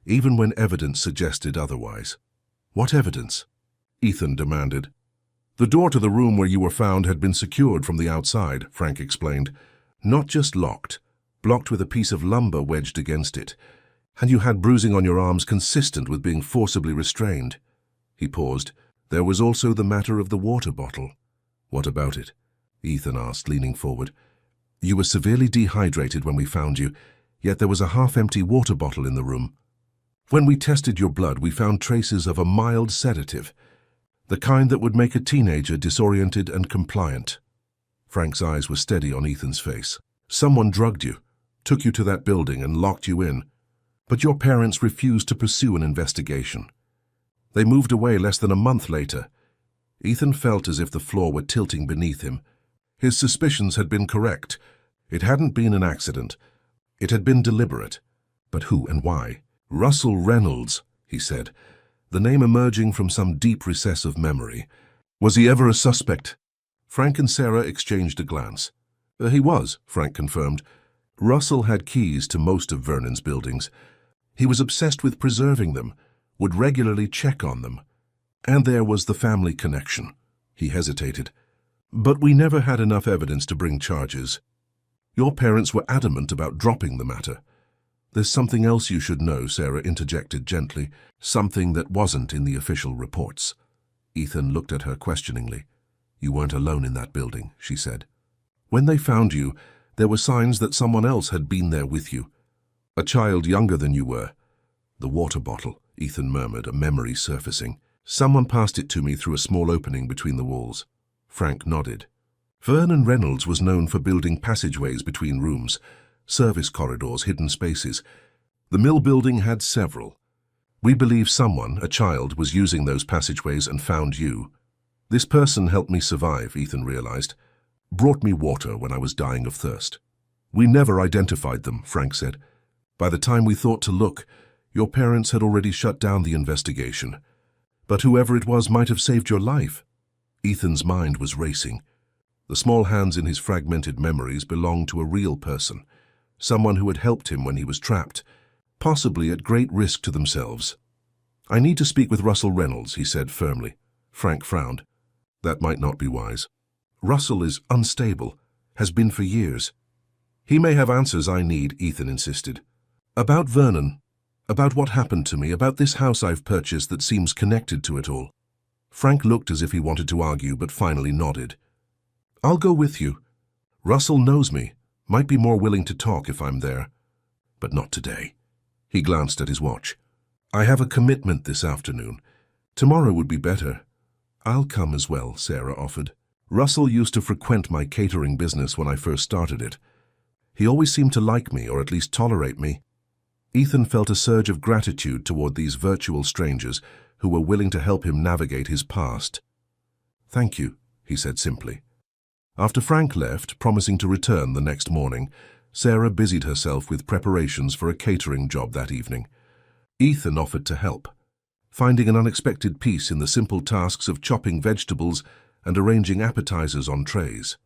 even when evidence suggested otherwise. What evidence? Ethan demanded. The door to the room where you were found had been secured from the outside, Frank explained. Not just locked, blocked with a piece of lumber wedged against it. And you had bruising on your arms consistent with being forcibly restrained. He paused. There was also the matter of the water bottle. What about it? Ethan asked, leaning forward. You were severely dehydrated when we found you, yet there was a half-empty water bottle in the room. When we tested your blood, we found traces of a mild sedative, the kind that would make a teenager disoriented and compliant. Frank's eyes were steady on Ethan's face. Someone drugged you, took you to that building and locked you in. But your parents refused to pursue an investigation. They moved away less than a month later. Ethan felt as if the floor were tilting beneath him. His suspicions had been correct. It hadn't been an accident. It had been deliberate. But who and why? Russell Reynolds, he said, the name emerging from some deep recess of memory. Was he ever a suspect? Frank and Sarah exchanged a glance. He was, Frank confirmed. Russell had keys to most of Vernon's buildings. He was obsessed with preserving them, would regularly check on them. And there was the family connection. He hesitated. But we never had enough evidence to bring charges. Your parents were adamant about dropping the matter. There's something else you should know, Sarah interjected gently, something that wasn't in the official reports. Ethan looked at her questioningly. You weren't alone in that building, she said. When they found you, there were signs that someone else had been there with you. A child younger than you were. The water bottle, Ethan murmured, a memory surfacing. Someone passed it to me through a small opening between the walls. Frank nodded. Vernon Reynolds was known for building passageways between rooms, service corridors, hidden spaces. The mill building had several. We believe someone, a child, was using those passageways and found you. This person helped me survive, Ethan realized. Brought me water when I was dying of thirst. We never identified them, Frank said. By the time we thought to look, your parents had already shut down the investigation. But whoever it was might have saved your life. Ethan's mind was racing. The small hands in his fragmented memories belonged to a real person, someone who had helped him when he was trapped, possibly at great risk to themselves. I need to speak with Russell Reynolds, he said firmly. Frank frowned. That might not be wise. Russell is unstable, has been for years. He may have answers I need, Ethan insisted. About Vernon, about what happened to me, about this house I've purchased that seems connected to it all. Frank looked as if he wanted to argue, but finally nodded. I'll go with you. Russell knows me, might be more willing to talk if I'm there. But not today. He glanced at his watch. I have a commitment this afternoon. Tomorrow would be better. I'll come as well, Sarah offered. Russell used to frequent my catering business when I first started it. He always seemed to like me, or at least tolerate me. Ethan felt a surge of gratitude toward these virtual strangers who were willing to help him navigate his past. Thank you, he said simply. After Frank left, promising to return the next morning, Sarah busied herself with preparations for a catering job that evening. Ethan offered to help, finding an unexpected peace in the simple tasks of chopping vegetables and arranging appetizers on trays.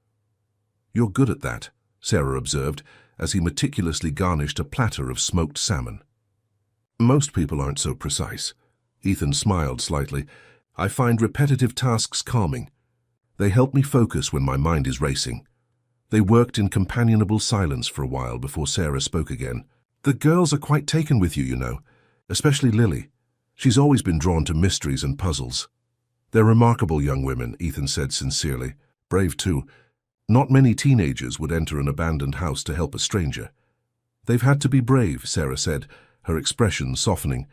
You're good at that, Sarah observed, as he meticulously garnished a platter of smoked salmon. Most people aren't so precise. Ethan smiled slightly. I find repetitive tasks calming. They help me focus when my mind is racing. They worked in companionable silence for a while before Sarah spoke again. The girls are quite taken with you, you know, especially Lily. She's always been drawn to mysteries and puzzles. They're remarkable young women, Ethan said sincerely. Brave too. Not many teenagers would enter an abandoned house to help a stranger. They've had to be brave, Sarah said, her expression softening.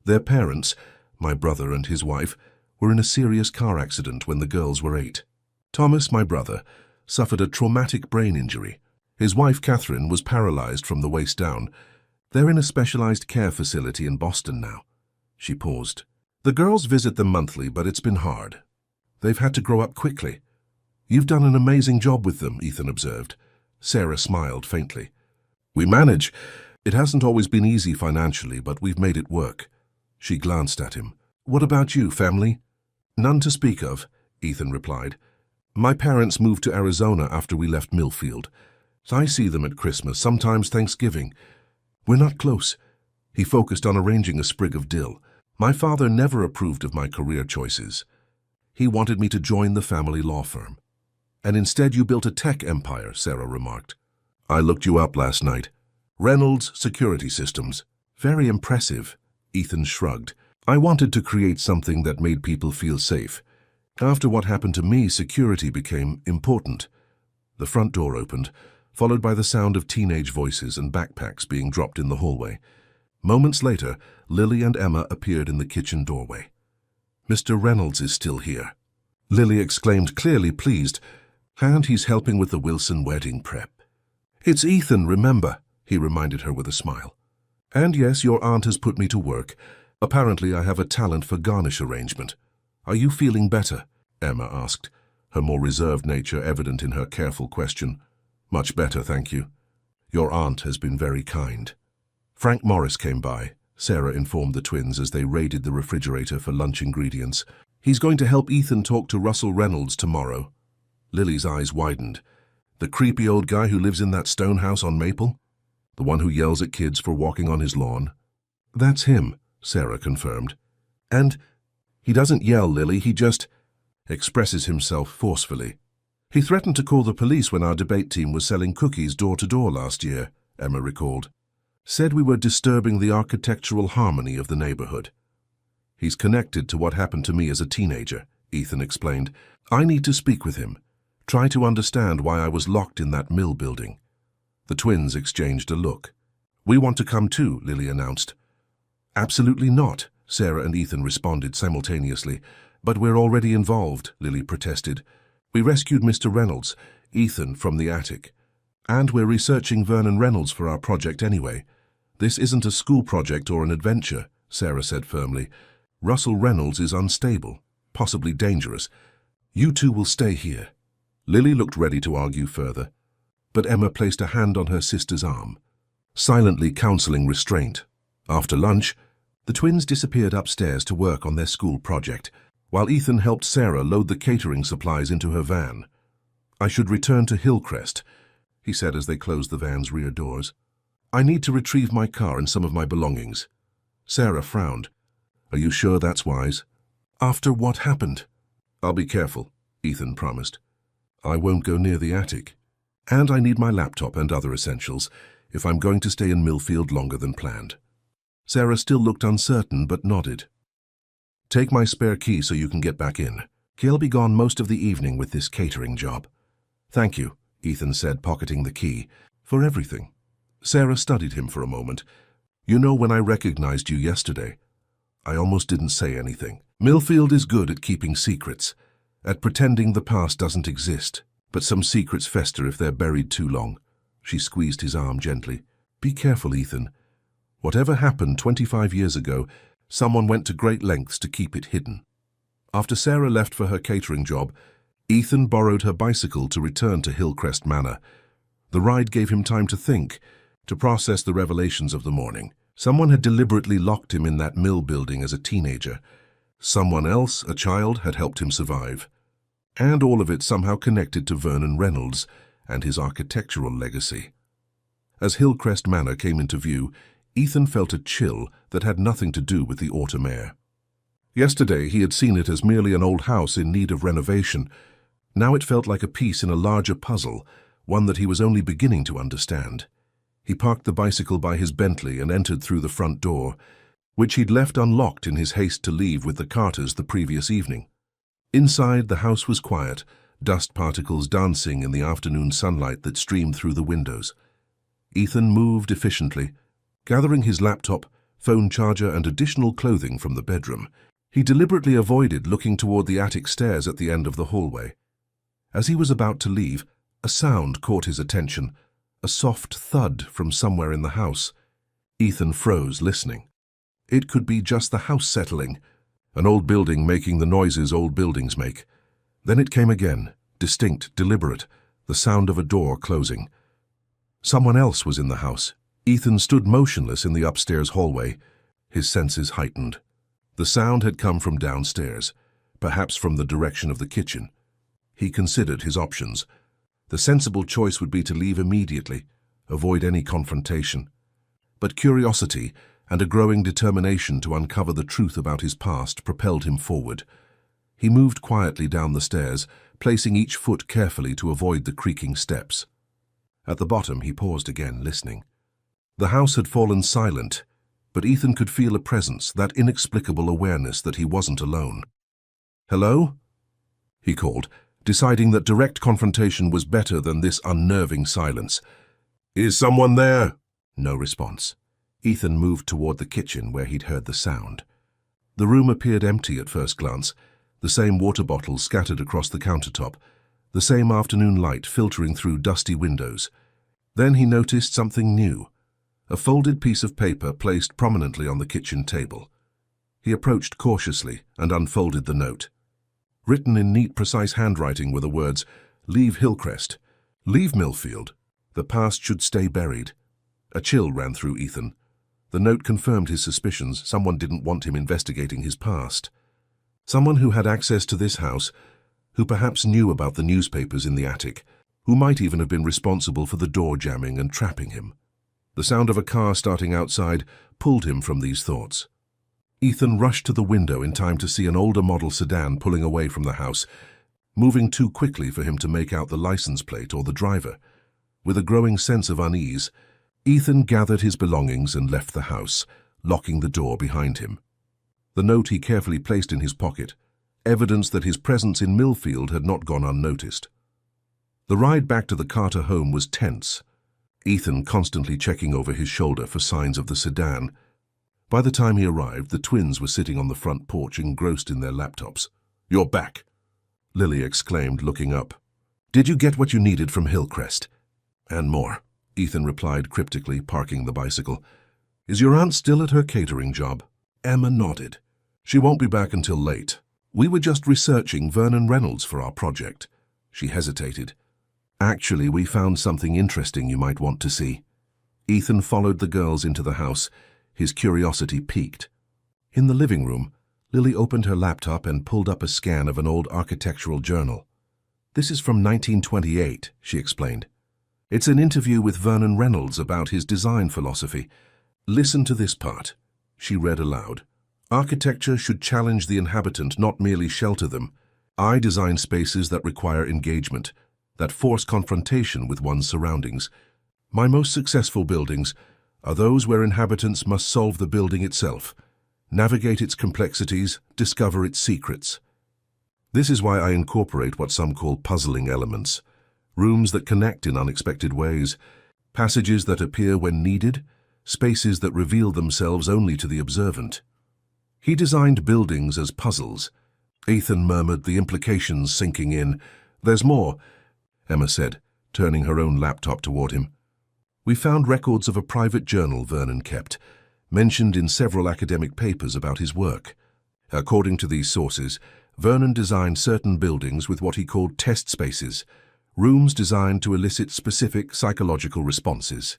Their parents, my brother and his wife, were in a serious car accident when the girls were 8. Thomas, my brother, suffered a traumatic brain injury. His wife, Catherine, was paralyzed from the waist down. They're in a specialized care facility in Boston now. She paused. The girls visit them monthly, but it's been hard. They've had to grow up quickly. You've done an amazing job with them, Ethan observed. Sarah smiled faintly. We manage. It hasn't always been easy financially, but we've made it work. She glanced at him. What about you, family? None to speak of, Ethan replied. My parents moved to Arizona after we left Millfield. I see them at Christmas, sometimes Thanksgiving. We're not close. He focused on arranging a sprig of dill. My father never approved of my career choices. He wanted me to join the family law firm. And instead you built a tech empire, Sarah remarked. I looked you up last night. Reynolds Security Systems. Very impressive, Ethan shrugged. I wanted to create something that made people feel safe. After what happened to me, security became important. The front door opened, followed by the sound of teenage voices and backpacks being dropped in the hallway. Moments later, Lily and Emma appeared in the kitchen doorway. Mr. Reynolds is still here. Lily exclaimed, clearly pleased, and he's helping with the Wilson wedding prep. It's Ethan, remember, he reminded her with a smile. And yes, your aunt has put me to work. Apparently I have a talent for garnish arrangement. Are you feeling better? Emma asked, her more reserved nature evident in her careful question. Much better, thank you. Your aunt has been very kind. Frank Morris came by, Sarah informed the twins as they raided the refrigerator for lunch ingredients. He's going to help Ethan talk to Russell Reynolds tomorrow. Lily's eyes widened. The creepy old guy who lives in that stone house on Maple? The one who yells at kids for walking on his lawn? That's him, Sarah confirmed. And he doesn't yell, Lily, he just expresses himself forcefully. He threatened to call the police when our debate team was selling cookies door to door last year, Emma recalled. Said we were disturbing the architectural harmony of the neighborhood. He's connected to what happened to me as a teenager, Ethan explained. I need to speak with him. Try to understand why I was locked in that mill building. The twins exchanged a look. We want to come too, Lily announced. Absolutely not, Sarah and Ethan responded simultaneously. But we're already involved, Lily protested. We rescued Mr. Reynolds, Ethan, from the attic. And we're researching Vernon Reynolds for our project anyway. This isn't a school project or an adventure, Sarah said firmly. Russell Reynolds is unstable, possibly dangerous. You two will stay here. Lily looked ready to argue further, but Emma placed a hand on her sister's arm, silently counseling restraint. After lunch, the twins disappeared upstairs to work on their school project, while Ethan helped Sarah load the catering supplies into her van. I should return to Hillcrest, he said as they closed the van's rear doors. I need to retrieve my car and some of my belongings. Sarah frowned. Are you sure that's wise? After what happened? I'll be careful, Ethan promised. I won't go near the attic. And I need my laptop and other essentials if I'm going to stay in Millfield longer than planned. Sarah still looked uncertain but nodded. Take my spare key so you can get back in. He'll be gone most of the evening with this catering job. Thank you, Ethan said, pocketing the key. For everything. Sarah studied him for a moment. You know, when I recognized you yesterday, I almost didn't say anything. Millfield is good at keeping secrets, at pretending the past doesn't exist, but some secrets fester if they're buried too long. She squeezed his arm gently. Be careful, Ethan. Whatever happened 25 years ago, someone went to great lengths to keep it hidden. After Sarah left for her catering job, Ethan borrowed her bicycle to return to Hillcrest Manor. The ride gave him time to think, to process the revelations of the morning. Someone had deliberately locked him in that mill building as a teenager. Someone else, a child, had helped him survive. And all of it somehow connected to Vernon Reynolds and his architectural legacy. As Hillcrest Manor came into view, Ethan felt a chill that had nothing to do with the autumn air. Yesterday he had seen it as merely an old house in need of renovation. Now it felt like a piece in a larger puzzle, one that he was only beginning to understand. He parked the bicycle by his Bentley and entered through the front door, which he'd left unlocked in his haste to leave with the Carters the previous evening. Inside, the house was quiet, dust particles dancing in the afternoon sunlight that streamed through the windows. Ethan moved efficiently, gathering his laptop, phone charger and additional clothing from the bedroom. He deliberately avoided looking toward the attic stairs at the end of the hallway. As he was about to leave, a sound caught his attention, a soft thud from somewhere in the house. Ethan froze, listening. It could be just the house settling, an old building making the noises old buildings make. Then it came again, distinct, deliberate, the sound of a door closing. Someone else was in the house. Ethan stood motionless in the upstairs hallway, his senses heightened. The sound had come from downstairs, perhaps from the direction of the kitchen. He considered his options. The sensible choice would be to leave immediately, avoid any confrontation. But curiosity and a growing determination to uncover the truth about his past propelled him forward. He moved quietly down the stairs, placing each foot carefully to avoid the creaking steps. At the bottom, he paused again, listening. The house had fallen silent, but Ethan could feel a presence, that inexplicable awareness that he wasn't alone. "Hello?" he called, deciding that direct confrontation was better than this unnerving silence. "Is someone there?" No response. Ethan moved toward the kitchen where he'd heard the sound. The room appeared empty at first glance, the same water bottles scattered across the countertop, the same afternoon light filtering through dusty windows. Then he noticed something new, a folded piece of paper placed prominently on the kitchen table. He approached cautiously and unfolded the note. Written in neat, precise handwriting were the words, "Leave Hillcrest. Leave Millfield. The past should stay buried." A chill ran through Ethan. The note confirmed his suspicions. Someone didn't want him investigating his past. Someone who had access to this house, who perhaps knew about the newspapers in the attic, who might even have been responsible for the door jamming and trapping him. The sound of a car starting outside pulled him from these thoughts. Ethan rushed to the window in time to see an older model sedan pulling away from the house, moving too quickly for him to make out the license plate or the driver. With a growing sense of unease, Ethan gathered his belongings and left the house, locking the door behind him. The note he carefully placed in his pocket, evidence that his presence in Millfield had not gone unnoticed. The ride back to the Carter home was tense, Ethan constantly checking over his shoulder for signs of the sedan. By the time he arrived, the twins were sitting on the front porch engrossed in their laptops. "You're back," Lily exclaimed, looking up. "Did you get what you needed from Hillcrest?" "And more," Ethan replied cryptically, parking the bicycle. "Is your aunt still at her catering job?" Emma nodded. "She won't be back until late. We were just researching Vernon Reynolds for our project." She hesitated. "Actually, we found something interesting you might want to see." Ethan followed the girls into the house, his curiosity piqued. In the living room, Lily opened her laptop and pulled up a scan of an old architectural journal. "This is from 1928, she explained. "It's an interview with Vernon Reynolds about his design philosophy. Listen to this part," she read aloud. "Architecture should challenge the inhabitant, not merely shelter them. I design spaces that require engagement, that force confrontation with one's surroundings. My most successful buildings are those where inhabitants must solve the building itself, navigate its complexities, discover its secrets. This is why I incorporate what some call puzzling elements, rooms that connect in unexpected ways, passages that appear when needed, spaces that reveal themselves only to the observant." He designed buildings as puzzles. Ethan murmured, the implications sinking in. "There's more," Emma said, turning her own laptop toward him. "We found records of a private journal Vernon kept, mentioned in several academic papers about his work. According to these sources, Vernon designed certain buildings with what he called test spaces, rooms designed to elicit specific psychological responses."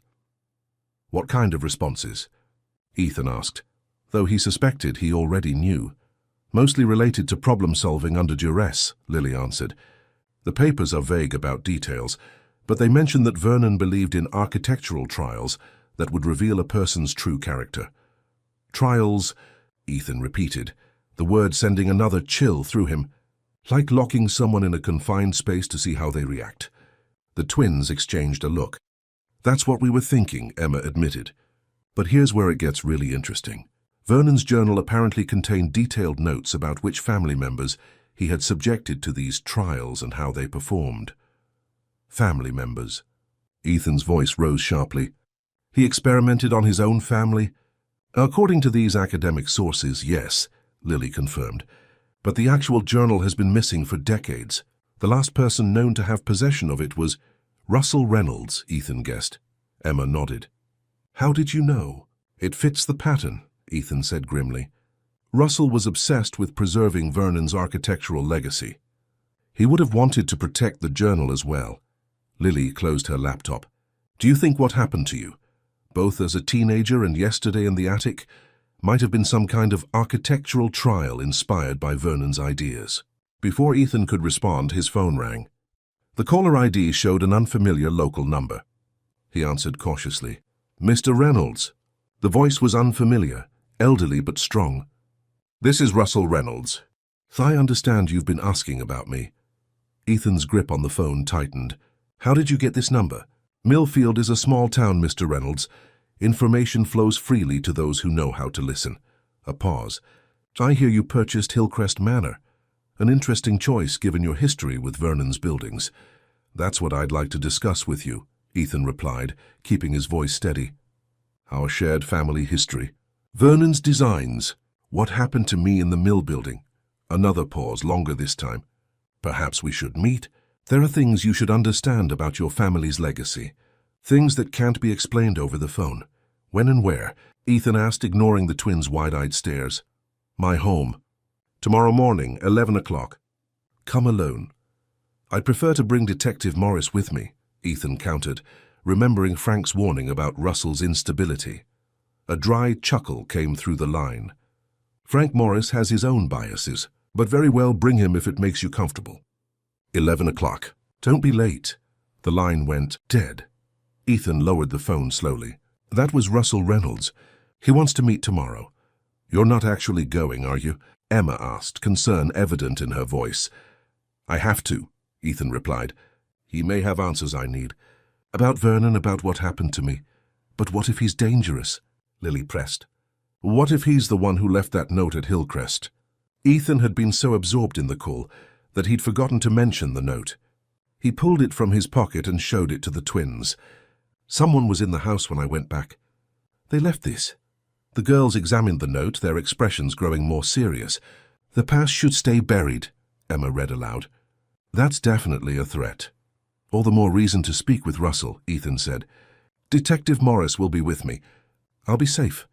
"What kind of responses?" Ethan asked, though he suspected he already knew. "Mostly related to problem-solving under duress," Lily answered. "The papers are vague about details, but they mention that Vernon believed in architectural trials that would reveal a person's true character." "Trials," Ethan repeated, the word sending another chill through him. "Like locking someone in a confined space to see how they react." The twins exchanged a look. "That's what we were thinking," Emma admitted. "But here's where it gets really interesting. Vernon's journal apparently contained detailed notes about which family members he had subjected to these trials and how they performed." "Family members?" Ethan's voice rose sharply. "He experimented on his own family?" "According to these academic sources, yes," Lily confirmed. "But the actual journal has been missing for decades. The last person known to have possession of it was Russell Reynolds," Ethan guessed. Emma nodded. "How did you know?" "It fits the pattern," Ethan said grimly. "Russell was obsessed with preserving Vernon's architectural legacy. He would have wanted to protect the journal as well." Lily closed her laptop. "Do you think what happened to you, both as a teenager and yesterday in the attic, might have been some kind of architectural trial inspired by Vernon's ideas?" Before Ethan could respond, his phone rang. The caller ID showed an unfamiliar local number. He answered cautiously. "Mr. Reynolds." The voice was unfamiliar, elderly but strong. "This is Russell Reynolds. I understand you've been asking about me." Ethan's grip on the phone tightened. "How did you get this number?" "Millfield is a small town, Mr. Reynolds. Information flows freely to those who know how to listen." A pause. "I hear you purchased Hillcrest Manor. An interesting choice given your history with Vernon's buildings." "That's what I'd like to discuss with you," Ethan replied, keeping his voice steady. "Our shared family history. Vernon's designs. What happened to me in the mill building?" Another pause, longer this time. "Perhaps we should meet. There are things you should understand about your family's legacy. Things that can't be explained over the phone." "When and where?" Ethan asked, ignoring the twins' wide-eyed stares. "My home. Tomorrow morning, 11 o'clock. Come alone." "I'd prefer to bring Detective Morris with me," Ethan countered, remembering Frank's warning about Russell's instability. A dry chuckle came through the line. "Frank Morris has his own biases, but very well, bring him if it makes you comfortable." 11 o'clock. "Don't be late." The line went dead. Ethan lowered the phone slowly. "That was Russell Reynolds. He wants to meet tomorrow." "You're not actually going, are you?" Emma asked, concern evident in her voice. "I have to," Ethan replied. "He may have answers I need. About Vernon, about what happened to me. But what if he's dangerous? Lily pressed. What if he's the one who left that note at Hillcrest? Ethan had been so absorbed in the call that he'd forgotten to mention the note. He pulled it from his pocket and showed it to the twins. Someone was in the house when I went back. They left this. The girls examined the note, their expressions growing more serious. The past should stay buried, Emma read aloud. That's definitely a threat. All the more reason to speak with Russell, Ethan said. Detective Morris will be with me. I'll be safe.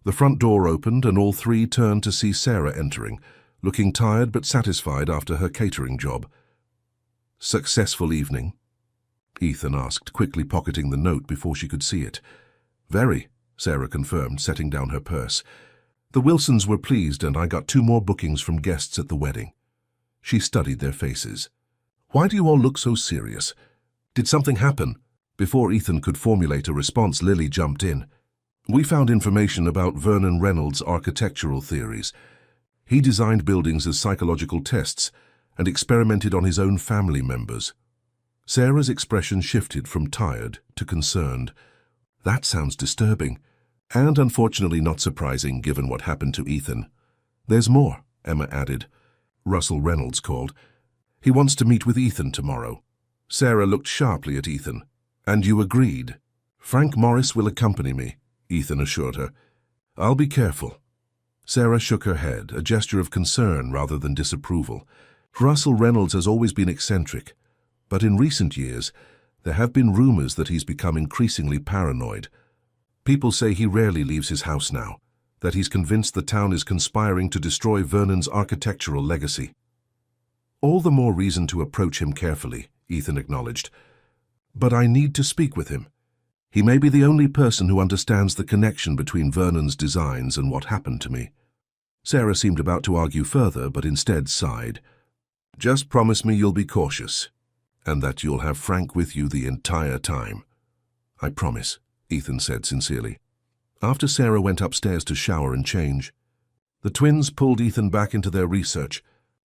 The front door opened and all three turned to see Sarah entering, looking tired but satisfied after her catering job. Successful evening? Ethan asked, quickly pocketing the note before she could see it. Very, Sarah confirmed, setting down her purse. The Wilsons were pleased and I got 2 more bookings from guests at the wedding. She studied their faces. Why do you all look so serious? Did something happen? Before Ethan could formulate a response, Lily jumped in. We found information about Vernon Reynolds' architectural theories. He designed buildings as psychological tests and experimented on his own family members. Sarah's expression shifted from tired to concerned. That sounds disturbing, and unfortunately not surprising given what happened to Ethan. There's more, Emma added. Russell Reynolds called. He wants to meet with Ethan tomorrow. Sarah looked sharply at Ethan. And you agreed? Frank Morris will accompany me, Ethan assured her. I'll be careful. Sarah shook her head, a gesture of concern rather than disapproval. Russell Reynolds has always been eccentric, but in recent years there have been rumors that he's become increasingly paranoid. People say he rarely leaves his house now, that he's convinced the town is conspiring to destroy Vernon's architectural legacy. All the more reason to approach him carefully, Ethan acknowledged. But I need to speak with him. He may be the only person who understands the connection between Vernon's designs and what happened to me. Sarah seemed about to argue further, but instead sighed. Just promise me you'll be cautious, and that you'll have Frank with you the entire time. I promise, Ethan said sincerely. After Sarah went upstairs to shower and change, the twins pulled Ethan back into their research,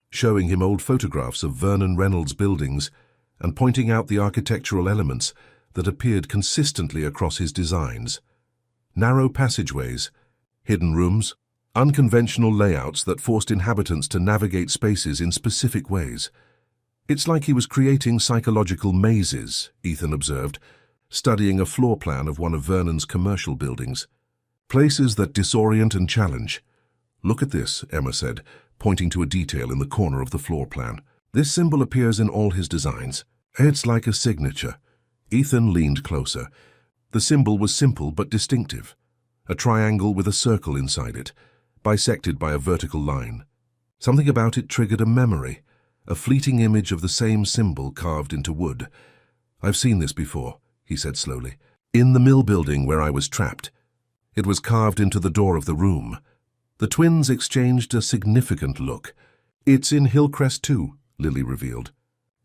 showing him old photographs of Vernon Reynolds' buildings and pointing out the architectural elements that appeared consistently across his designs. Narrow passageways, hidden rooms, unconventional layouts that forced inhabitants to navigate spaces in specific ways. It's like he was creating psychological mazes, Ethan observed, studying a floor plan of one of Vernon's commercial buildings. Places that disorient and challenge. Look at this, Emma said, pointing to a detail in the corner of the floor plan. This symbol appears in all his designs. It's like a signature. Ethan leaned closer. The symbol was simple but distinctive. A triangle with a circle inside it, bisected by a vertical line. Something about it triggered a memory, a fleeting image of the same symbol carved into wood. I've seen this before, he said slowly. In the mill building where I was trapped. It was carved into the door of the room. The twins exchanged a significant look. It's in Hillcrest too, Lily revealed.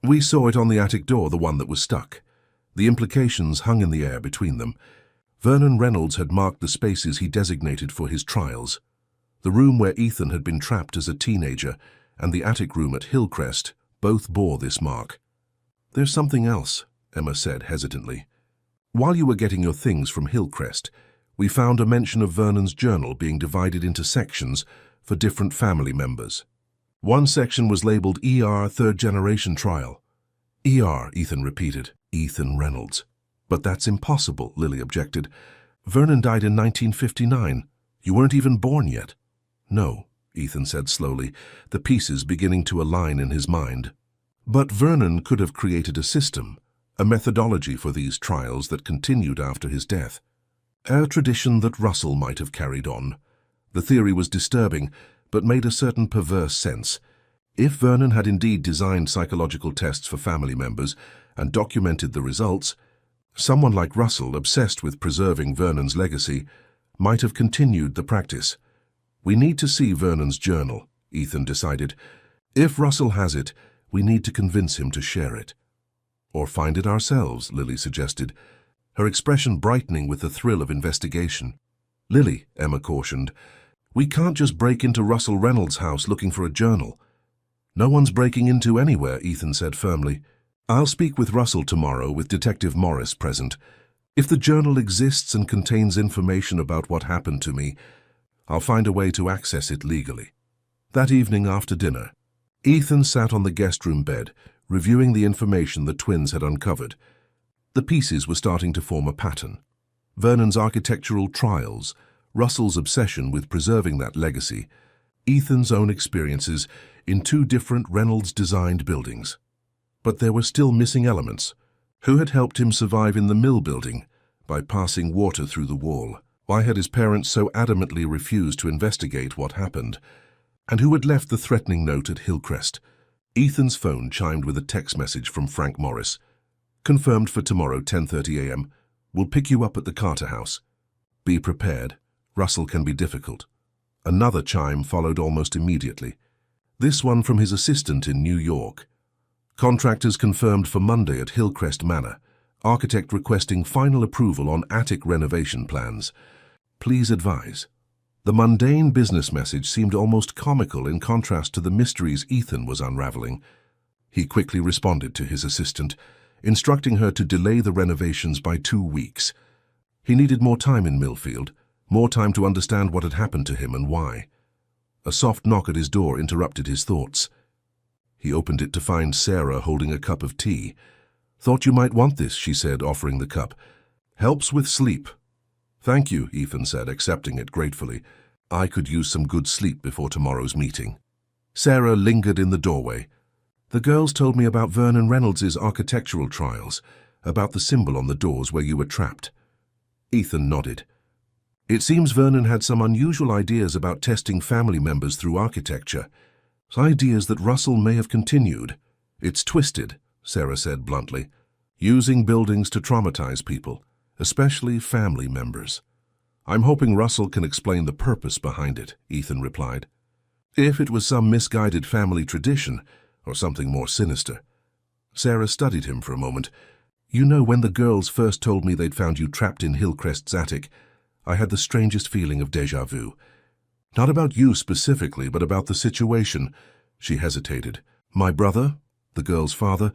We saw it on the attic door, the one that was stuck. The implications hung in the air between them. Vernon Reynolds had marked the spaces he designated for his trials. The room where Ethan had been trapped as a teenager and the attic room at Hillcrest both bore this mark. There's something else, Emma said hesitantly. While you were getting your things from Hillcrest, we found a mention of Vernon's journal being divided into sections for different family members. One section was labeled ER Third Generation Trial. ER, Ethan repeated. Ethan Reynolds. But that's impossible, Lily objected. Vernon died in 1959. You weren't even born yet. No, Ethan said slowly, the pieces beginning to align in his mind. But Vernon could have created a system, a methodology for these trials that continued after his death. A tradition that Russell might have carried on. The theory was disturbing, but made a certain perverse sense. If Vernon had indeed designed psychological tests for family members and documented the results, someone like Russell, obsessed with preserving Vernon's legacy, might have continued the practice. We need to see Vernon's journal, Ethan decided. If Russell has it, we need to convince him to share it. Or find it ourselves, Lily suggested, her expression brightening with the thrill of investigation. Lily, Emma cautioned, we can't just break into Russell Reynolds' house looking for a journal. No one's breaking into anywhere, Ethan said firmly. I'll speak with Russell tomorrow with Detective Morris present. If the journal exists and contains information about what happened to me, I'll find a way to access it legally. That evening after dinner, Ethan sat on the guest room bed, reviewing the information the twins had uncovered. The pieces were starting to form a pattern. Vernon's architectural trials, Russell's obsession with preserving that legacy, Ethan's own experiences in two different Reynolds-designed buildings. But there were still missing elements. Who had helped him survive in the mill building by passing water through the wall? Why had his parents so adamantly refused to investigate what happened? And who had left the threatening note at Hillcrest? Ethan's phone chimed with a text message from Frank Morris. Confirmed for tomorrow, 10:30 a.m. We'll pick you up at the Carter house. Be prepared. Russell can be difficult. Another chime followed almost immediately. This one from his assistant in New York. Contractors confirmed for Monday at Hillcrest Manor. Architect requesting final approval on attic renovation plans. Please advise. The mundane business message seemed almost comical in contrast to the mysteries Ethan was unraveling. He quickly responded to his assistant, instructing her to delay the renovations by 2 weeks. He needed more time in Millfield, more time to understand what had happened to him and why. A soft knock at his door interrupted his thoughts. He opened it to find Sarah holding a cup of tea. Thought you might want this, she said, offering the cup. Helps with sleep. Thank you, Ethan said, accepting it gratefully. I could use some good sleep before tomorrow's meeting. Sarah lingered in the doorway. The girls told me about Vernon Reynolds' architectural trials, about the symbol on the doors where you were trapped. Ethan nodded. It seems Vernon had some unusual ideas about testing family members through architecture. Ideas that Russell may have continued. It's twisted, Sarah said bluntly. Using buildings to traumatize people, especially family members. I'm hoping Russell can explain the purpose behind it, Ethan replied. If it was some misguided family tradition, or something more sinister. Sarah studied him for a moment. You know, when the girls first told me they'd found you trapped in Hillcrest's attic, I had the strangest feeling of déjà vu. Not about you specifically, but about the situation. She hesitated. My brother, the girl's father,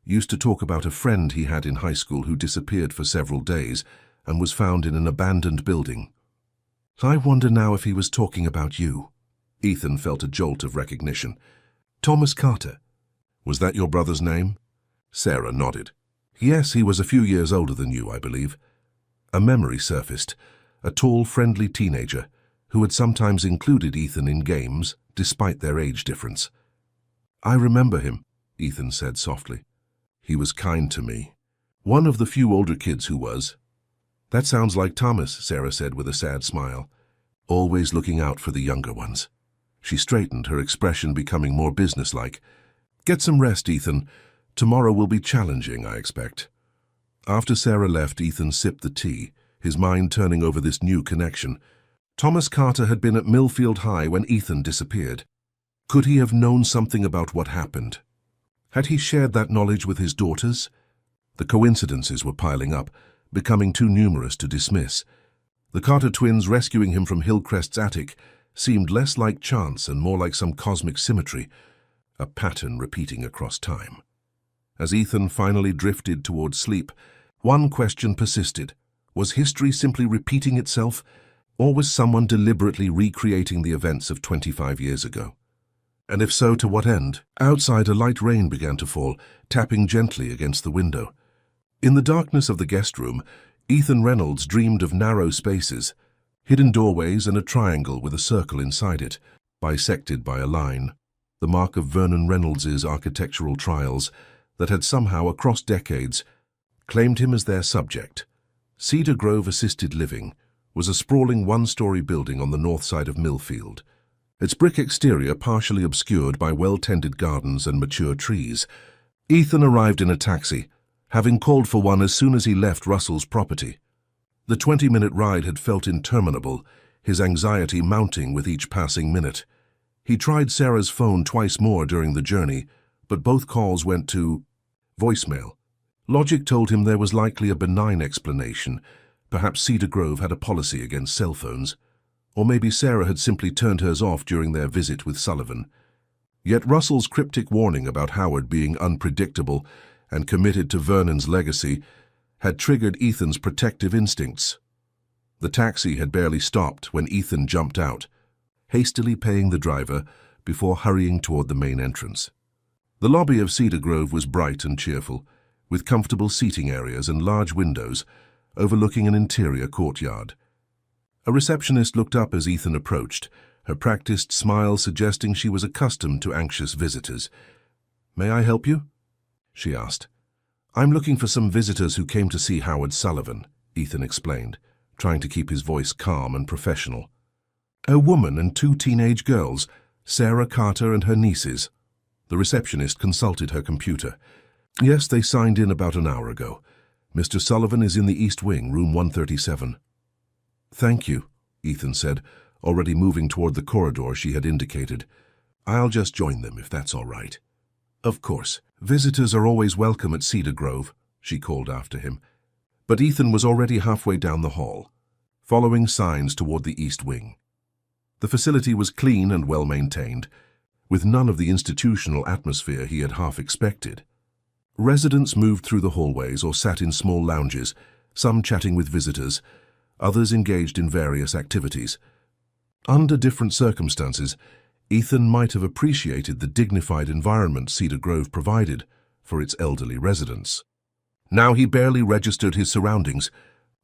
used to talk about a friend he had in high school who disappeared for several days and was found in an abandoned building. I wonder now if he was talking about you. Ethan felt a jolt of recognition. Thomas Carter. Was that your brother's name? Sarah nodded. Yes, he was a few years older than you, I believe. A memory surfaced. A tall, friendly teenager who had sometimes included Ethan in games, despite their age difference. I remember him, Ethan said softly. He was kind to me. One of the few older kids who was. That sounds like Thomas, Sarah said with a sad smile. Always looking out for the younger ones. She straightened, her expression becoming more businesslike. Get some rest, Ethan. Tomorrow will be challenging, I expect. After Sarah left, Ethan sipped the tea, his mind turning over this new connection. Thomas Carter had been at Millfield High when Ethan disappeared. Could he have known something about what happened? Had he shared that knowledge with his daughters? The coincidences were piling up, becoming too numerous to dismiss. The Carter twins rescuing him from Hillcrest's attic seemed less like chance and more like some cosmic symmetry, a pattern repeating across time. As Ethan finally drifted towards sleep, one question persisted. Was history simply repeating itself, or was someone deliberately recreating the events of 25 years ago? And if so, to what end? Outside, a light rain began to fall, tapping gently against the window. In the darkness of the guest room, Ethan Reynolds dreamed of narrow spaces, hidden doorways and a triangle with a circle inside it, bisected by a line, the mark of Vernon Reynolds' architectural trials that had somehow, across decades, claimed him as their subject. Cedar Grove Assisted Living was a sprawling one-story building on the north side of Millfield, its brick exterior partially obscured by well-tended gardens and mature trees. Ethan arrived in a taxi, having called for one as soon as he left Russell's property. The 20-minute ride had felt interminable, his anxiety mounting with each passing minute. He tried Sarah's phone twice more during the journey, but both calls went to voicemail. Logic told him there was likely a benign explanation. Perhaps Cedar Grove had a policy against cell phones. Or maybe Sarah had simply turned hers off during their visit with Sullivan. Yet Russell's cryptic warning about Howard being unpredictable and committed to Vernon's legacy had triggered Ethan's protective instincts. The taxi had barely stopped when Ethan jumped out, hastily paying the driver before hurrying toward the main entrance. The lobby of Cedar Grove was bright and cheerful, with comfortable seating areas and large windows overlooking an interior courtyard. A receptionist looked up as Ethan approached, her practiced smile suggesting she was accustomed to anxious visitors. "May I help you?" she asked. "I'm looking for some visitors who came to see Howard Sullivan," Ethan explained, trying to keep his voice calm and professional. "A woman and 2 teenage girls, Sarah Carter and her nieces." The receptionist consulted her computer. "Yes, they signed in about an hour ago. Mr. Sullivan is in the East Wing, room 137. "Thank you," Ethan said, already moving toward the corridor she had indicated. "I'll just join them, if that's all right." "Of course. Visitors are always welcome at Cedar Grove," she called after him. But Ethan was already halfway down the hall, following signs toward the East Wing. The facility was clean and well-maintained, with none of the institutional atmosphere he had half expected. Residents moved through the hallways or sat in small lounges, some chatting with visitors, others engaged in various activities. Under different circumstances, Ethan might have appreciated the dignified environment Cedar Grove provided for its elderly residents. Now he barely registered his surroundings,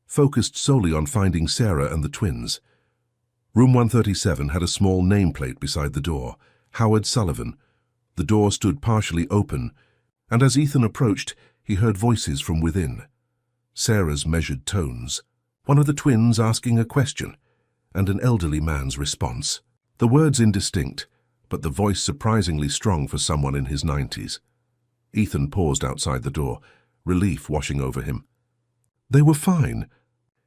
focused solely on finding Sarah and the twins. Room 137 had a small nameplate beside the door, Howard Sullivan. The door stood partially open, and as Ethan approached, he heard voices from within. Sarah's measured tones, one of the twins asking a question, and an elderly man's response. The words indistinct, but the voice surprisingly strong for someone in his 90s. Ethan paused outside the door, relief washing over him. They were fine.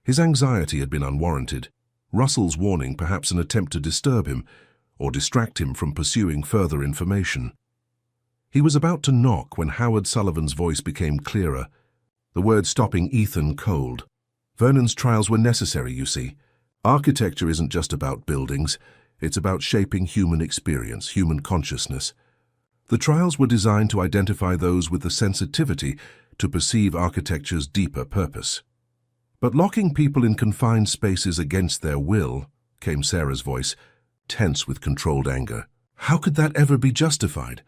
His anxiety had been unwarranted. Russell's warning perhaps an attempt to disturb him, or distract him from pursuing further information. He was about to knock when Howard Sullivan's voice became clearer, the words stopping Ethan cold. "Vernon's trials were necessary, you see. Architecture isn't just about buildings, it's about shaping human experience, human consciousness. The trials were designed to identify those with the sensitivity to perceive architecture's deeper purpose." "But locking people in confined spaces against their will," came Sarah's voice, tense with controlled anger. "How could that ever be justified?"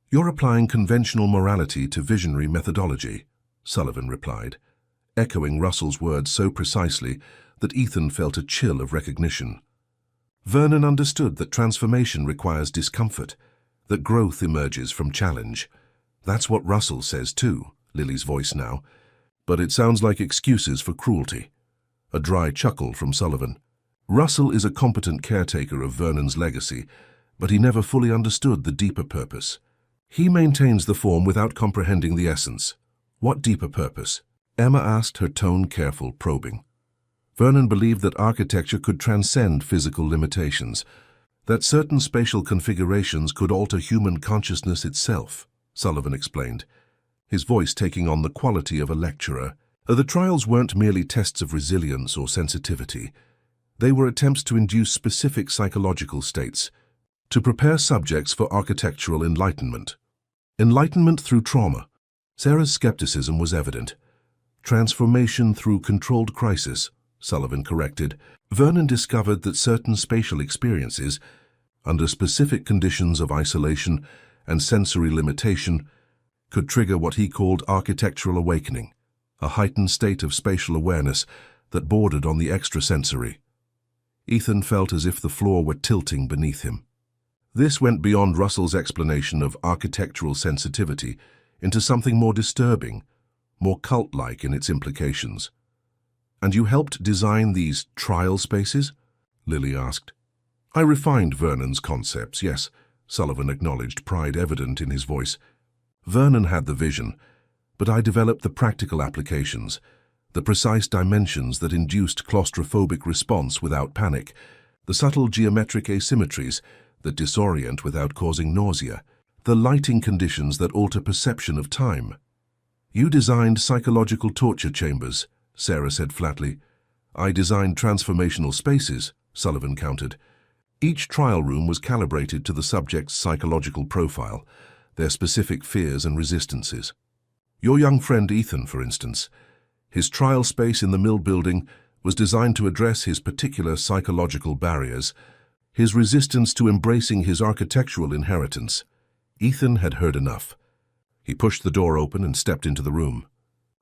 "You're applying conventional morality to visionary methodology," Sullivan replied, echoing Russell's words so precisely that Ethan felt a chill of recognition. Vernon understood that transformation requires discomfort, that growth emerges from challenge. "That's what Russell says too," Lily's voice now, "but it sounds like excuses for cruelty." A dry chuckle from Sullivan. "Russell is a competent caretaker of Vernon's legacy, but he never fully understood the deeper purpose. He maintains the form without comprehending the essence." "What deeper purpose?" Emma asked, her tone careful, probing. Vernon believed that architecture could transcend physical limitations, that certain spatial configurations could alter human consciousness itself, Sullivan explained, his voice taking on the quality of a lecturer. The trials weren't merely tests of resilience or sensitivity. They were attempts to induce specific psychological states, to prepare subjects for architectural enlightenment. Enlightenment through trauma. Sarah's skepticism was evident. Transformation through controlled crisis, Sullivan corrected. Vernon discovered that certain spatial experiences, under specific conditions of isolation and sensory limitation, could trigger what he called architectural awakening, a heightened state of spatial awareness that bordered on the extrasensory. Ethan felt as if the floor were tilting beneath him. This went beyond Russell's explanation of architectural sensitivity into something more disturbing, more cult-like in its implications. "And you helped design these trial spaces?" Lily asked. "I refined Vernon's concepts, yes," Sullivan acknowledged, pride evident in his voice. "Vernon had the vision, but I developed the practical applications, the precise dimensions that induced claustrophobic response without panic, the subtle geometric asymmetries that disorient without causing nausea, the lighting conditions that alter perception of time." "You designed psychological torture chambers," Sarah said flatly. "I designed transformational spaces," Sullivan countered. Each trial room was calibrated to the subject's psychological profile, their specific fears and resistances. "Your young friend Ethan, for instance, His trial space in the mill building was designed to address his particular psychological barriers, his resistance to embracing his architectural inheritance. Ethan had heard enough. He pushed the door open and stepped into the room.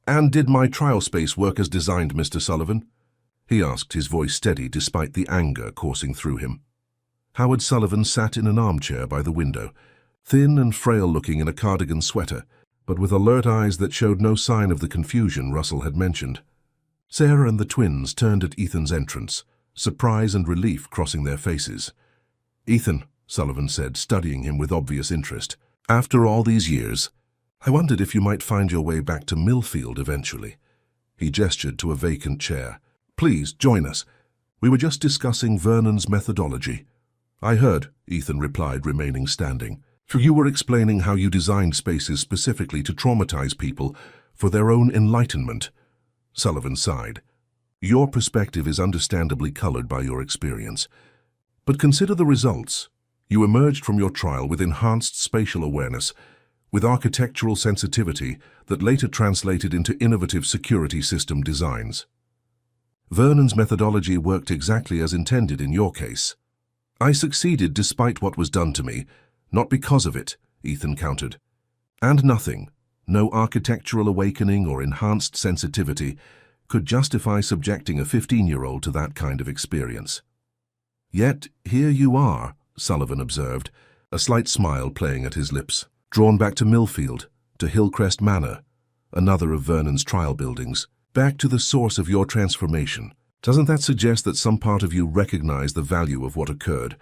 "And did my trial space work as designed, Mr. Sullivan?" he asked, his voice steady despite the anger coursing through him. Howard Sullivan sat in an armchair by the window, thin and frail-looking in a cardigan sweater, but with alert eyes that showed no sign of the confusion Russell had mentioned. Sarah and the twins turned at Ethan's entrance, surprise and relief crossing their faces. "Ethan," Sullivan said, studying him with obvious interest, "after all these years, I wondered if you might find your way back to Millfield eventually." He gestured to a vacant chair. "Please, join us. We were just discussing Vernon's methodology." "I heard," Ethan replied, remaining standing. "For you were explaining how you designed spaces specifically to traumatize people for their own enlightenment." Sullivan sighed. "Your perspective is understandably colored by your experience. But consider the results. You emerged from your trial with enhanced spatial awareness, with architectural sensitivity that later translated into innovative security system designs. Vernon's methodology worked exactly as intended in your case. I succeeded despite what was done to me, not because of it," Ethan countered. "And nothing, no architectural awakening or enhanced sensitivity, could justify subjecting a 15-year-old to that kind of experience." "Yet here you are," Sullivan observed, a slight smile playing at his lips, "drawn back to Millfield, to Hillcrest Manor, another of Vernon's trial buildings, back to the source of your transformation. Doesn't that suggest that some part of you recognized the value of what occurred,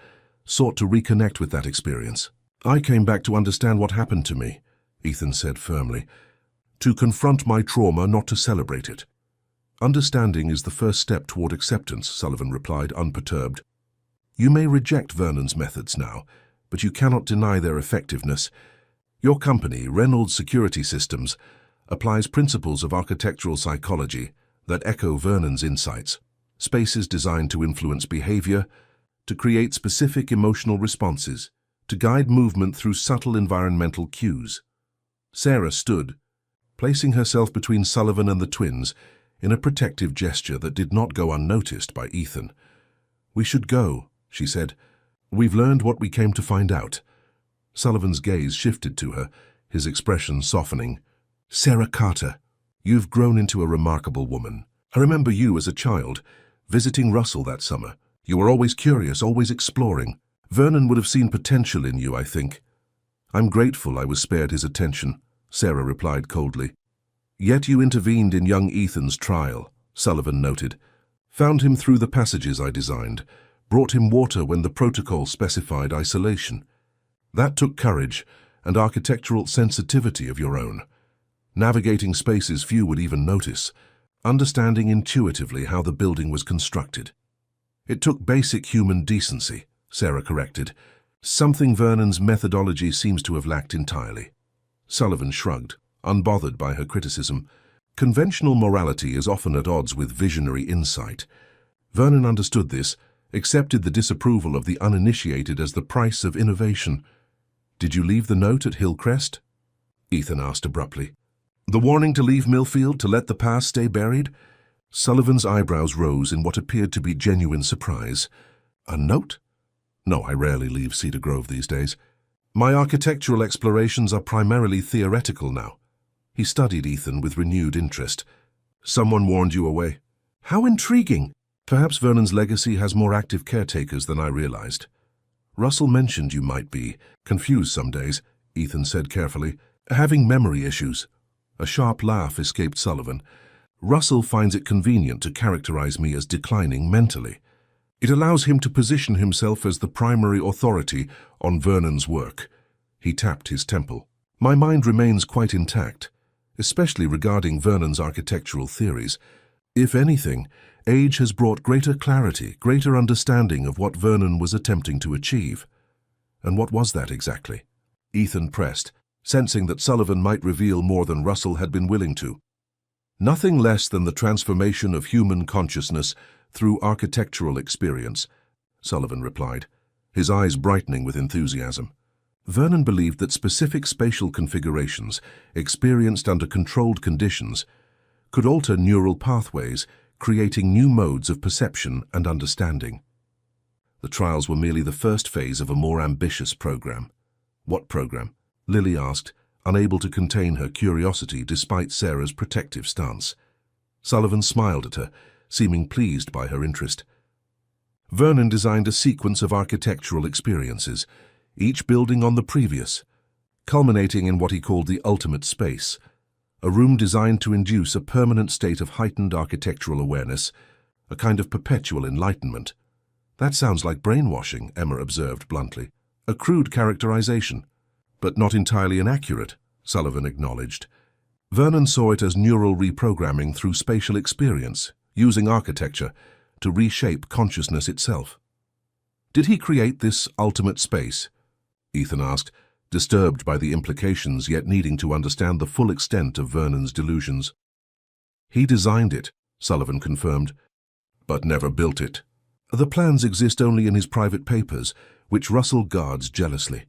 sought to reconnect with that experience?" "I came back to understand what happened to me," Ethan said firmly. "To confront my trauma, not to celebrate it." "Understanding is the first step toward acceptance," Sullivan replied, unperturbed. "You may reject Vernon's methods now, but you cannot deny their effectiveness. Your company, Reynolds Security Systems, applies principles of architectural psychology that echo Vernon's insights, spaces designed to influence behavior, to create specific emotional responses, to guide movement through subtle environmental cues." Sarah stood, placing herself between Sullivan and the twins in a protective gesture that did not go unnoticed by Ethan. "We should go," she said. "We've learned what we came to find out." Sullivan's gaze shifted to her, his expression softening. "Sarah Carter, you've grown into a remarkable woman. I remember you as a child, visiting Russell that summer. You were always curious, always exploring. Vernon would have seen potential in you, I think." "I'm grateful I was spared his attention," Sarah replied coldly. "Yet you intervened in young Ethan's trial," Sullivan noted. "Found him through the passages I designed, brought him water when the protocol specified isolation. That took courage and architectural sensitivity of your own. Navigating spaces few would even notice, understanding intuitively how the building was constructed. It took basic human decency," Sarah corrected, "something Vernon's methodology seems to have lacked entirely." Sullivan shrugged, unbothered by her criticism. Conventional morality is often at odds with visionary insight. Vernon understood this, accepted the disapproval of the uninitiated as the price of innovation. "Did you leave the note at Hillcrest?" Ethan asked abruptly. "The warning to leave Millfield, to let the past stay buried?" Sullivan's eyebrows rose in what appeared to be genuine surprise. "A note? No, I rarely leave Cedar Grove these days. My architectural explorations are primarily theoretical now." He studied Ethan with renewed interest. "Someone warned you away." "How intriguing! Perhaps Vernon's legacy has more active caretakers than I realized." "Russell mentioned you might be confused some days," Ethan said carefully, "having memory issues." A sharp laugh escaped Sullivan. "Russell finds it convenient to characterize me as declining mentally. It allows him to position himself as the primary authority on Vernon's work." He tapped his temple. "My mind remains quite intact, especially regarding Vernon's architectural theories. If anything, age has brought greater clarity, greater understanding of what Vernon was attempting to achieve." "And what was that exactly?" Ethan pressed, sensing that Sullivan might reveal more than Russell had been willing to. "Nothing less than the transformation of human consciousness through architectural experience," Sullivan replied, his eyes brightening with enthusiasm. Vernon believed that specific spatial configurations, experienced under controlled conditions, could alter neural pathways, creating new modes of perception and understanding. The trials were merely the first phase of a more ambitious program. What program? Lily asked, unable to contain her curiosity despite Sarah's protective stance. Sullivan smiled at her, seeming pleased by her interest. Vernon designed a sequence of architectural experiences, each building on the previous, culminating in what he called the ultimate space, a room designed to induce a permanent state of heightened architectural awareness, a kind of perpetual enlightenment. That sounds like brainwashing, Emma observed bluntly. A crude characterization, but not entirely inaccurate, Sullivan acknowledged. Vernon saw it as neural reprogramming through spatial experience, using architecture to reshape consciousness itself. Did he create this ultimate space? Ethan asked, disturbed by the implications yet needing to understand the full extent of Vernon's delusions. He designed it, Sullivan confirmed, but never built it. The plans exist only in his private papers, which Russell guards jealously.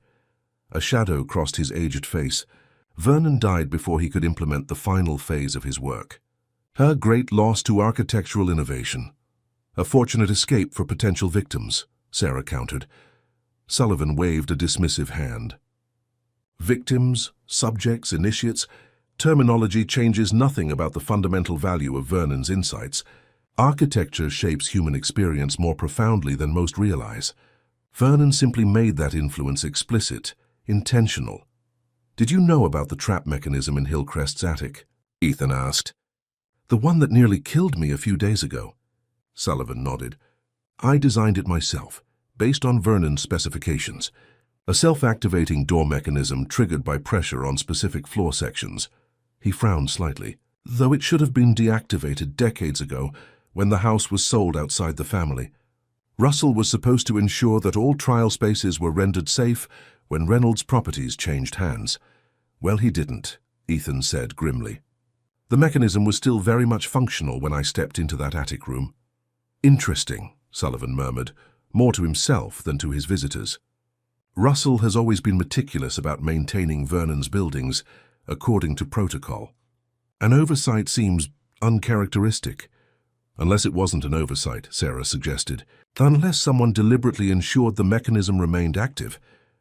A shadow crossed his aged face. Vernon died before he could implement the final phase of his work. Her great loss to architectural innovation. A fortunate escape for potential victims, Sarah countered. Sullivan waved a dismissive hand. Victims, subjects, initiates, terminology changes nothing about the fundamental value of Vernon's insights. Architecture shapes human experience more profoundly than most realize. Vernon simply made that influence explicit, intentional. Did you know about the trap mechanism in Hillcrest's attic? Ethan asked. The one that nearly killed me a few days ago. Sullivan nodded. I designed it myself, based on Vernon's specifications. A self-activating door mechanism triggered by pressure on specific floor sections. He frowned slightly, though it should have been deactivated decades ago when the house was sold outside the family. Russell was supposed to ensure that all trial spaces were rendered safe when Reynolds' properties changed hands. Well, he didn't, Ethan said grimly. The mechanism was still very much functional when I stepped into that attic room. Interesting, Sullivan murmured, more to himself than to his visitors. Russell has always been meticulous about maintaining Vernon's buildings according to protocol. An oversight seems uncharacteristic. Unless it wasn't an oversight, Sarah suggested. Unless someone deliberately ensured the mechanism remained active,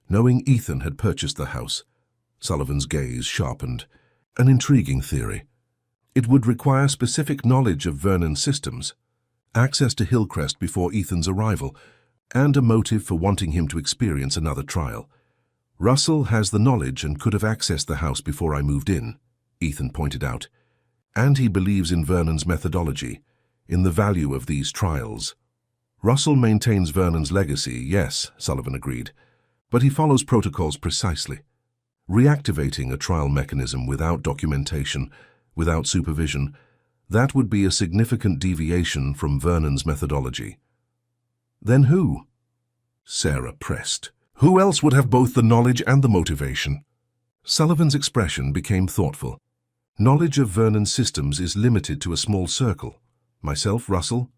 knowing Ethan had purchased the house. Sullivan's gaze sharpened. An intriguing theory. It would require specific knowledge of Vernon's systems, access to Hillcrest before Ethan's arrival, and a motive for wanting him to experience another trial. Russell has the knowledge and could have accessed the house before I moved in, Ethan pointed out. And he believes in Vernon's methodology, in the value of these trials. Russell maintains Vernon's legacy, yes, Sullivan agreed, but he follows protocols precisely. Reactivating a trial mechanism without documentation, without supervision, that would be a significant deviation from Vernon's methodology. Then who? Sarah pressed. Who else would have both the knowledge and the motivation? Sullivan's expression became thoughtful. Knowledge of Vernon's systems is limited to a small circle. Myself, Russell,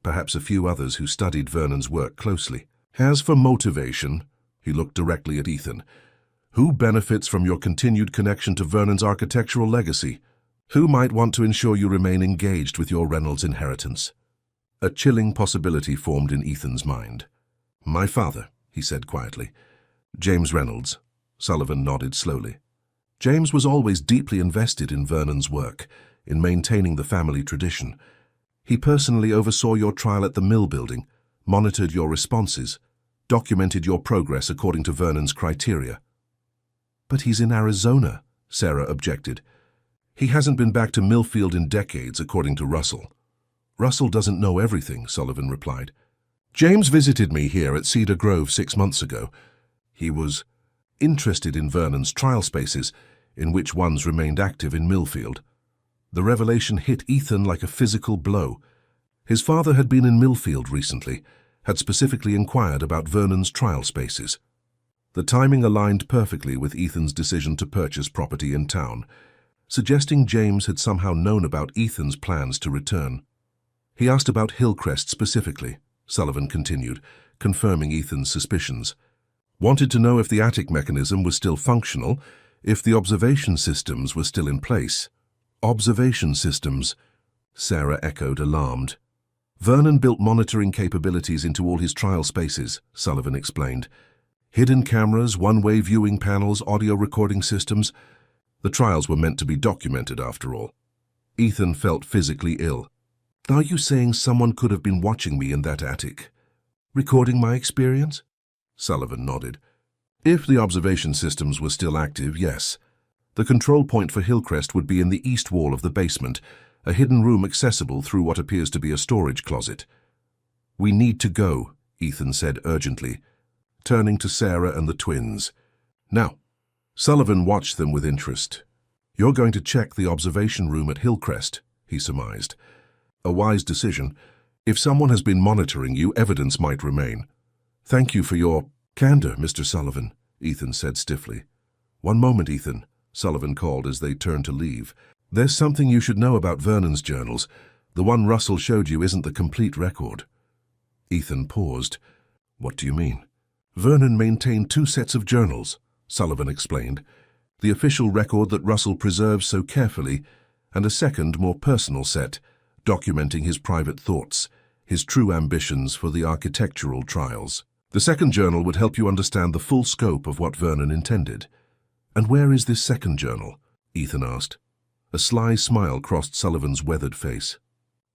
perhaps a few others who studied Vernon's work closely. As for motivation, he looked directly at Ethan. Who benefits from your continued connection to Vernon's architectural legacy? Who might want to ensure you remain engaged with your Reynolds inheritance? A chilling possibility formed in Ethan's mind. My father, he said quietly. James Reynolds. Sullivan nodded slowly. James was always deeply invested in Vernon's work, in maintaining the family tradition. He personally oversaw your trial at the mill building, monitored your responses, documented your progress according to Vernon's criteria. But he's in Arizona, Sarah objected. He hasn't been back to Millfield in decades, according to Russell. Russell doesn't know everything, Sullivan replied. James visited me here at Cedar Grove 6 months ago. He was interested in Vernon's trial spaces, in which ones remained active in Millfield. The revelation hit Ethan like a physical blow. His father had been in Millfield recently, had specifically inquired about Vernon's trial spaces. The timing aligned perfectly with Ethan's decision to purchase property in town, suggesting James had somehow known about Ethan's plans to return. He asked about Hillcrest specifically, Sullivan continued, confirming Ethan's suspicions. Wanted to know if the attic mechanism was still functional, if the observation systems were still in place. Observation systems, Sarah echoed, alarmed. Vernon built monitoring capabilities into all his trial spaces, Sullivan explained. Hidden cameras, one-way viewing panels, audio recording systems. The trials were meant to be documented, after all. Ethan felt physically ill. Are you saying someone could have been watching me in that attic? Recording my experience? Sullivan nodded. If the observation systems were still active, yes. The control point for Hillcrest would be in the east wall of the basement, a hidden room accessible through what appears to be a storage closet. We need to go, Ethan said urgently, turning to Sarah and the twins. Now, Sullivan watched them with interest. You're going to check the observation room at Hillcrest, he surmised. A wise decision. If someone has been monitoring you, evidence might remain. Thank you for your candor, Mr. Sullivan, Ethan said stiffly. One moment, Ethan, Sullivan called as they turned to leave. There's something you should know about Vernon's journals. The one Russell showed you isn't the complete record. Ethan paused. What do you mean? Vernon maintained 2 sets of journals, Sullivan explained. The official record that Russell preserves so carefully, and a second, more personal set, documenting his private thoughts, his true ambitions for the architectural trials. The second journal would help you understand the full scope of what Vernon intended. And where is this second journal? Ethan asked. A sly smile crossed Sullivan's weathered face.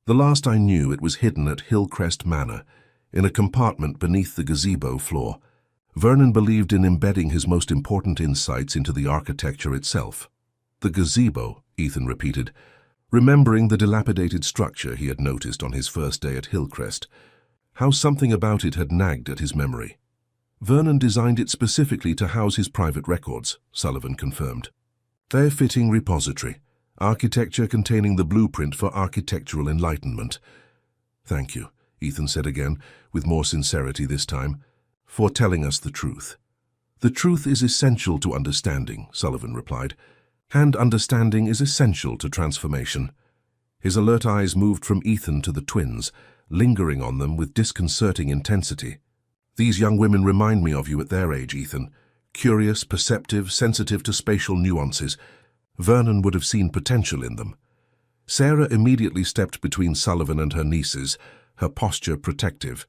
The last I knew, it was hidden at Hillcrest Manor, in a compartment beneath the gazebo floor. Vernon believed in embedding his most important insights into the architecture itself. The gazebo, Ethan repeated, remembering the dilapidated structure he had noticed on his first day at Hillcrest. How something about it had nagged at his memory. Vernon designed it specifically to house his private records, Sullivan confirmed. Their fitting repository, architecture containing the blueprint for architectural enlightenment. Thank you, Ethan said again, with more sincerity this time, for telling us the truth. The truth is essential to understanding, Sullivan replied, and understanding is essential to transformation. His alert eyes moved from Ethan to the twins, lingering on them with disconcerting intensity. These young women remind me of you at their age, Ethan. Curious, perceptive, sensitive to spatial nuances. Vernon would have seen potential in them. Sarah immediately stepped between Sullivan and her nieces, her posture protective.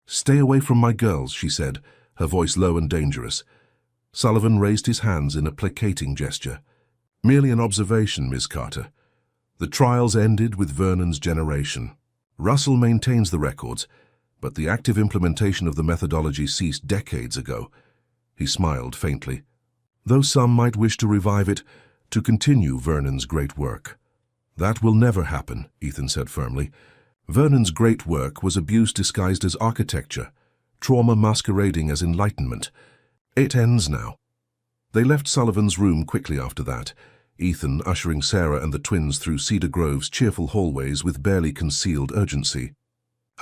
Stay away from my girls, she said, her voice low and dangerous. Sullivan raised his hands in a placating gesture. Merely an observation, Miss Carter. The trials ended with Vernon's generation. Russell maintains the records, but the active implementation of the methodology ceased decades ago. He smiled faintly. Though some might wish to revive it, to continue Vernon's great work. That will never happen, Ethan said firmly. Vernon's great work was abuse disguised as architecture, trauma masquerading as enlightenment. It ends now. They left Sullivan's room quickly after that, Ethan ushering Sarah and the twins through Cedar Grove's cheerful hallways with barely concealed urgency.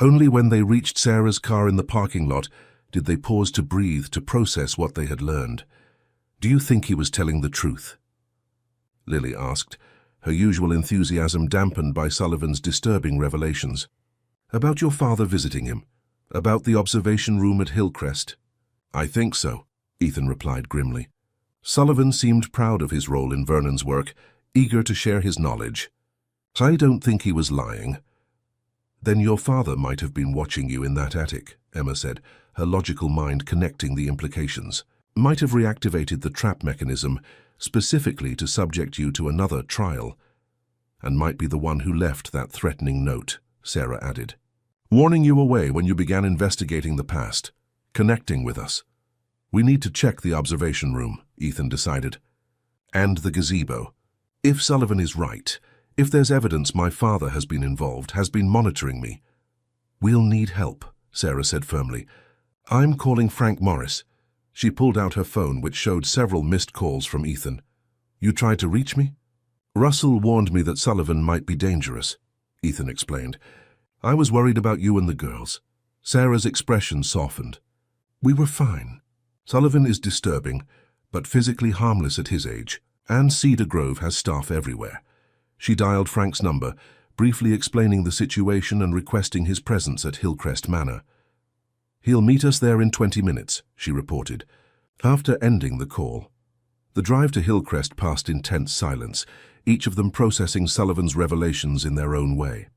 Only when they reached Sarah's car in the parking lot did they pause to breathe, to process what they had learned. Do you think he was telling the truth? Lily asked, her usual enthusiasm dampened by Sullivan's disturbing revelations. About your father visiting him? About the observation room at Hillcrest? I think so, Ethan replied grimly. Sullivan seemed proud of his role in Vernon's work, eager to share his knowledge. I don't think he was lying. Then your father might have been watching you in that attic, Emma said, her logical mind connecting the implications. Might have reactivated the trap mechanism, specifically to subject you to another trial, and might be the one who left that threatening note, Sarah added. Warning you away when you began investigating the past, connecting with us. We need to check the observation room, Ethan decided. And the gazebo. If Sullivan is right, if there's evidence my father has been involved, has been monitoring me, we'll need help, Sarah said firmly. I'm calling Frank Morris. She pulled out her phone, which showed several missed calls from Ethan. You tried to reach me? Russell warned me that Sullivan might be dangerous, Ethan explained. I was worried about you and the girls. Sarah's expression softened. We were fine. Sullivan is disturbing, but physically harmless at his age, and Cedar Grove has staff everywhere. She dialed Frank's number, briefly explaining the situation and requesting his presence at Hillcrest Manor. He'll meet us there in 20 minutes, she reported. After ending the call, the drive to Hillcrest passed in tense silence, each of them processing Sullivan's revelations in their own way.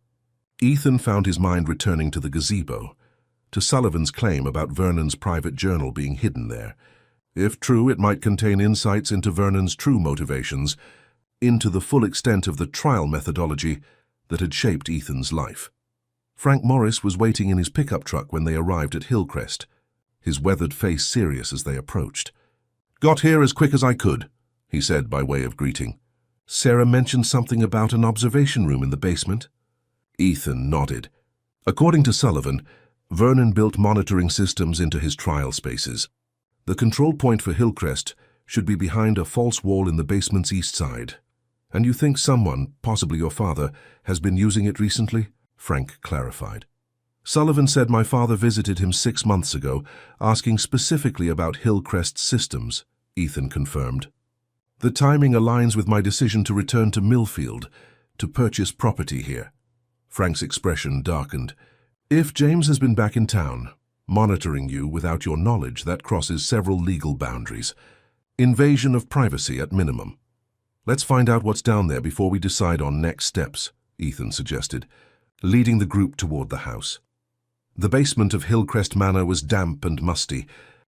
Ethan found his mind returning to the gazebo, to Sullivan's claim about Vernon's private journal being hidden there. If true, it might contain insights into Vernon's true motivations, into the full extent of the trial methodology that had shaped Ethan's life. Frank Morris was waiting in his pickup truck when they arrived at Hillcrest, his weathered face serious as they approached. "Got here as quick as I could," he said by way of greeting. "Sarah mentioned something about an observation room in the basement." Ethan nodded. According to Sullivan, Vernon built monitoring systems into his trial spaces. The control point for Hillcrest should be behind a false wall in the basement's east side. "And you think someone, possibly your father, has been using it recently?" Frank clarified. "Sullivan said my father visited him 6 months ago, asking specifically about Hillcrest's systems," Ethan confirmed. "The timing aligns with my decision to return to Millfield, to purchase property here." Frank's expression darkened. "If James has been back in town, monitoring you without your knowledge, that crosses several legal boundaries. Invasion of privacy at minimum. Let's find out what's down there before we decide on next steps," Ethan suggested, leading the group toward the house. The basement of Hillcrest Manor was damp and musty,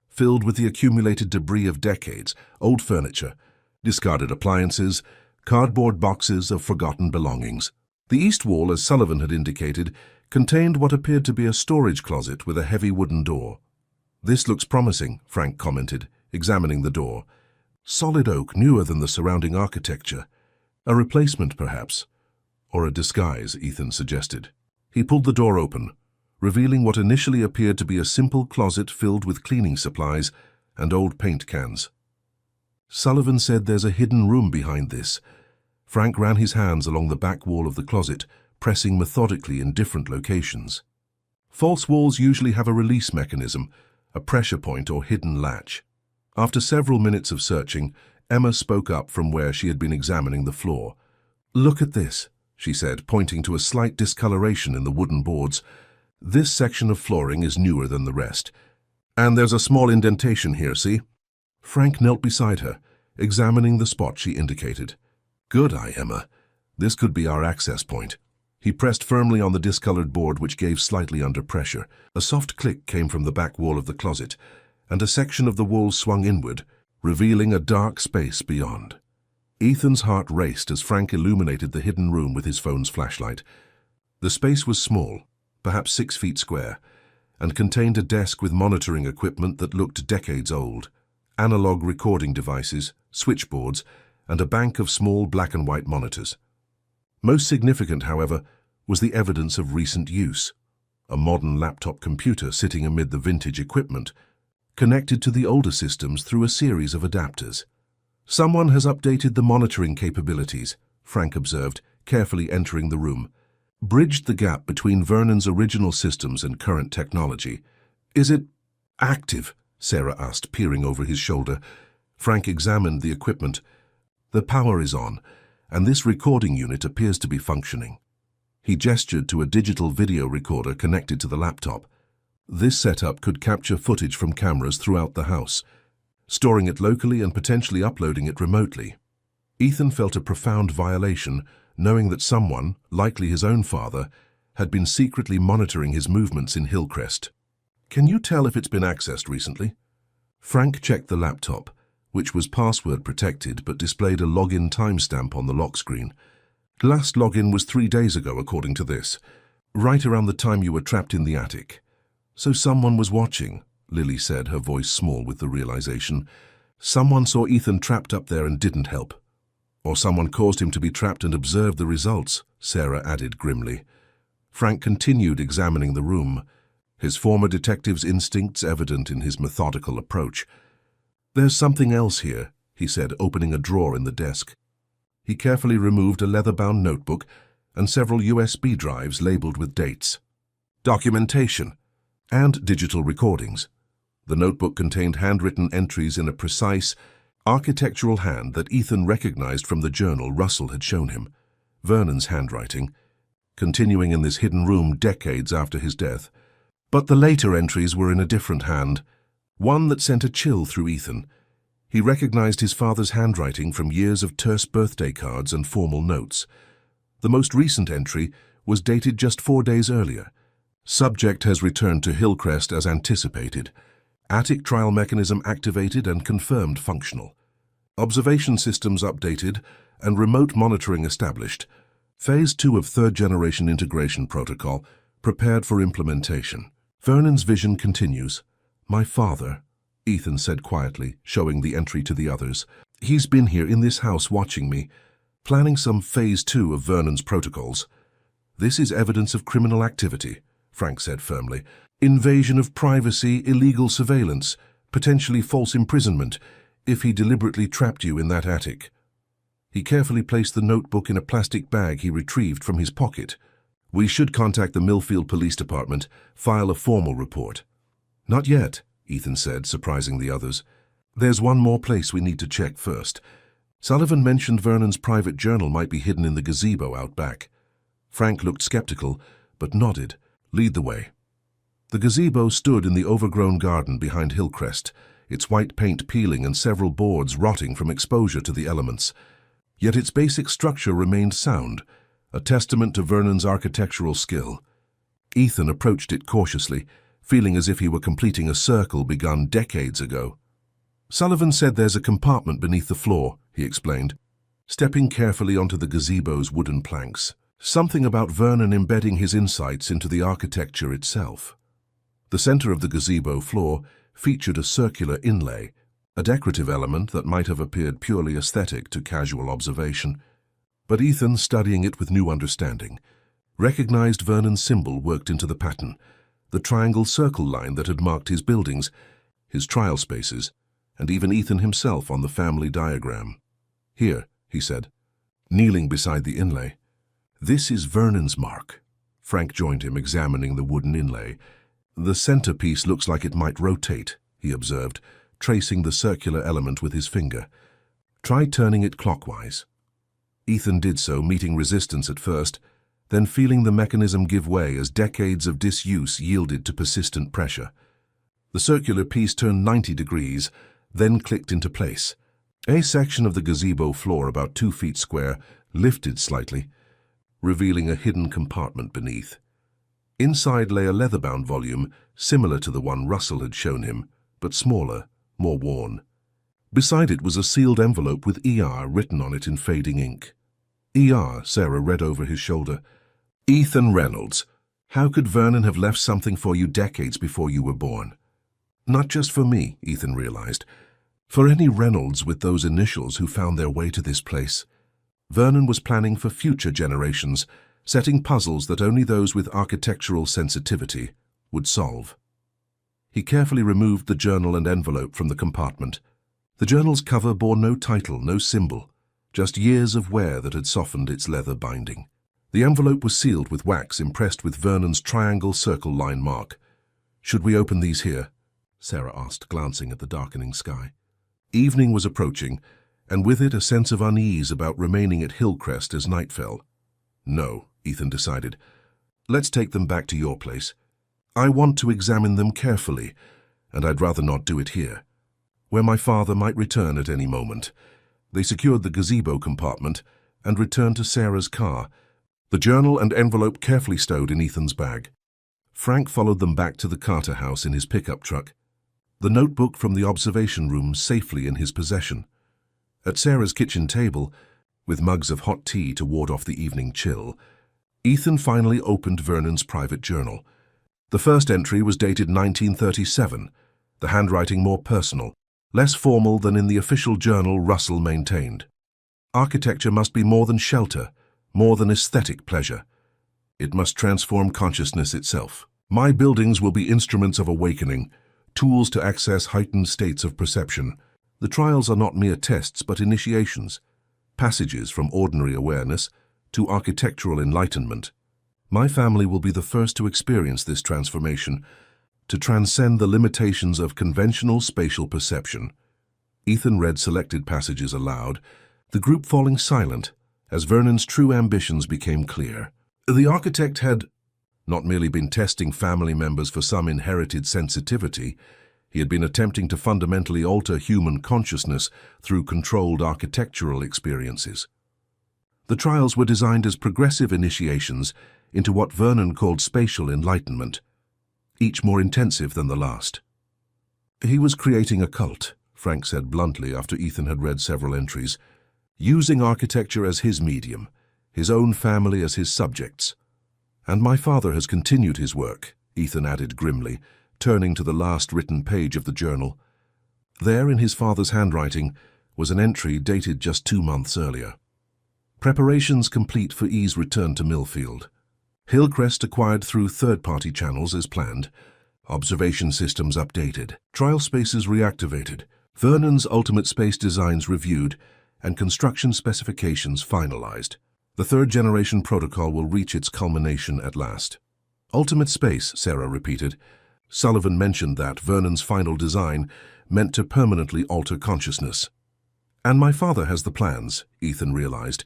filled with the accumulated debris of decades, old furniture, discarded appliances, cardboard boxes of forgotten belongings. The east wall, as Sullivan had indicated, contained what appeared to be a storage closet with a heavy wooden door. "This looks promising," Frank commented, examining the door. "Solid oak, newer than the surrounding architecture. A replacement, perhaps. Or a disguise," Ethan suggested. He pulled the door open, revealing what initially appeared to be a simple closet filled with cleaning supplies and old paint cans. "Sullivan said there's a hidden room behind this." Frank ran his hands along the back wall of the closet, pressing methodically in different locations. False walls usually have a release mechanism, a pressure point or hidden latch. After several minutes of searching, Emma spoke up from where she had been examining the floor. "Look at this," she said, pointing to a slight discoloration in the wooden boards. "This section of flooring is newer than the rest. And there's a small indentation here, see?" Frank knelt beside her, examining the spot she indicated. "Good eye, Emma. This could be our access point." He pressed firmly on the discolored board, which gave slightly under pressure. A soft click came from the back wall of the closet, and a section of the wall swung inward, revealing a dark space beyond. Ethan's heart raced as Frank illuminated the hidden room with his phone's flashlight. The space was small, perhaps 6 feet square, and contained a desk with monitoring equipment that looked decades old, analog recording devices, switchboards, and a bank of small black and white monitors. Most significant, however, was the evidence of recent use. A modern laptop computer sitting amid the vintage equipment, connected to the older systems through a series of adapters. "Someone has updated the monitoring capabilities," Frank observed, carefully entering the room. "Bridged the gap between Vernon's original systems and current technology." "Is it active?" Sarah asked, peering over his shoulder. Frank examined the equipment. "The power is on, and this recording unit appears to be functioning." He gestured to a digital video recorder connected to the laptop. This setup could capture footage from cameras throughout the house, storing it locally and potentially uploading it remotely. Ethan felt a profound violation, knowing that someone, likely his own father, had been secretly monitoring his movements in Hillcrest. "Can you tell if it's been accessed recently?" Frank checked the laptop, which was password protected but displayed a login timestamp on the lock screen. "Last login was 3 days ago, according to this, right around the time you were trapped in the attic." "So someone was watching," Lily said, her voice small with the realization. "Someone saw Ethan trapped up there and didn't help. Or someone caused him to be trapped and observed the results," Sarah added grimly. Frank continued examining the room, his former detective's instincts evident in his methodical approach. "There's something else here," he said, opening a drawer in the desk. He carefully removed a leather-bound notebook and several USB drives labeled with dates. "Documentation and digital recordings." The notebook contained handwritten entries in a precise, architectural hand that Ethan recognized from the journal Russell had shown him. Vernon's handwriting, continuing in this hidden room decades after his death. But the later entries were in a different hand, one that sent a chill through Ethan. He recognized his father's handwriting from years of terse birthday cards and formal notes. The most recent entry was dated just 4 days earlier. Subject has returned to Hillcrest as anticipated. Attic trial mechanism activated and confirmed functional. Observation systems updated and remote monitoring established. Phase 2 of third-generation integration protocol prepared for implementation. Vernon's vision continues. My father, Ethan said quietly, showing the entry to the others. He's been here in this house watching me, planning some Phase 2 of Vernon's protocols. This is evidence of criminal activity, Frank said firmly. Invasion of privacy, illegal surveillance, potentially false imprisonment, if he deliberately trapped you in that attic. He carefully placed the notebook in a plastic bag he retrieved from his pocket. We should contact the Millfield Police Department, file a formal report. Not yet, Ethan said, surprising the others. There's one more place we need to check first. Sullivan mentioned Vernon's private journal might be hidden in the gazebo out back. Frank looked skeptical, but nodded. Lead the way. The gazebo stood in the overgrown garden behind Hillcrest, its white paint peeling and several boards rotting from exposure to the elements. Yet its basic structure remained sound, a testament to Vernon's architectural skill. Ethan approached it cautiously, feeling as if he were completing a circle begun decades ago. Sullivan said there's a compartment beneath the floor, he explained, stepping carefully onto the gazebo's wooden planks. Something about Vernon embedding his insights into the architecture itself. The center of the gazebo floor featured a circular inlay, a decorative element that might have appeared purely aesthetic to casual observation. But Ethan, studying it with new understanding, recognized Vernon's symbol worked into the pattern, the triangle circle line that had marked his buildings, his trial spaces, and even Ethan himself on the family diagram. Here, he said, kneeling beside the inlay. This is Vernon's mark. Frank joined him, examining the wooden inlay. The centerpiece looks like it might rotate, he observed, tracing the circular element with his finger. Try turning it clockwise. Ethan did so, meeting resistance at first, then feeling the mechanism give way as decades of disuse yielded to persistent pressure. The circular piece turned 90 degrees, then clicked into place. A section of the gazebo floor, about 2 feet square, lifted slightly, revealing a hidden compartment beneath. Inside lay a leather-bound volume, similar to the one Russell had shown him, but smaller, more worn. Beside it was a sealed envelope with ER written on it in fading ink. ER, Sarah read over his shoulder. Ethan Reynolds. How could Vernon have left something for you decades before you were born? Not just for me, Ethan realized. For any Reynolds with those initials who found their way to this place. Vernon was planning for future generations, setting puzzles that only those with architectural sensitivity would solve. He carefully removed the journal and envelope from the compartment. The journal's cover bore no title, no symbol, just years of wear that had softened its leather binding. The envelope was sealed with wax impressed with Vernon's triangle circle line mark. Should we open these here? Sarah asked, glancing at the darkening sky. Evening was approaching, and with it a sense of unease about remaining at Hillcrest as night fell. No, Ethan decided. Let's take them back to your place. I want to examine them carefully, and I'd rather not do it here, where my father might return at any moment. They secured the gazebo compartment and returned to Sarah's car, the journal and envelope carefully stowed in Ethan's bag. Frank followed them back to the Carter house in his pickup truck, the notebook from the observation room safely in his possession. At Sarah's kitchen table, with mugs of hot tea to ward off the evening chill, Ethan finally opened Vernon's private journal. The first entry was dated 1937, the handwriting more personal, less formal than in the official journal Russell maintained. Architecture must be more than shelter, more than aesthetic pleasure. It must transform consciousness itself. My buildings will be instruments of awakening, tools to access heightened states of perception. The trials are not mere tests but initiations, passages from ordinary awareness to architectural enlightenment. My family will be the first to experience this transformation, to transcend the limitations of conventional spatial perception. Ethan read selected passages aloud, the group falling silent as Vernon's true ambitions became clear. The architect had not merely been testing family members for some inherited sensitivity, He had been attempting to fundamentally alter human consciousness through controlled architectural experiences. The trials were designed as progressive initiations into what Vernon called spatial enlightenment, each more intensive than the last. He was creating a cult, Frank said bluntly after Ethan had read several entries, using architecture as his medium, his own family as his subjects. And my father has continued his work, Ethan added grimly, turning to the last written page of the journal. There, in his father's handwriting, was an entry dated just 2 months earlier. Preparations complete for E's return to Millfield. Hillcrest acquired through third-party channels as planned. Observation systems updated. Trial spaces reactivated. Vernon's ultimate space designs reviewed and construction specifications finalized. The third-generation protocol will reach its culmination at last. Ultimate space, Sarah repeated. Sullivan mentioned that Vernon's final design meant to permanently alter consciousness. And my father has the plans, Ethan realized,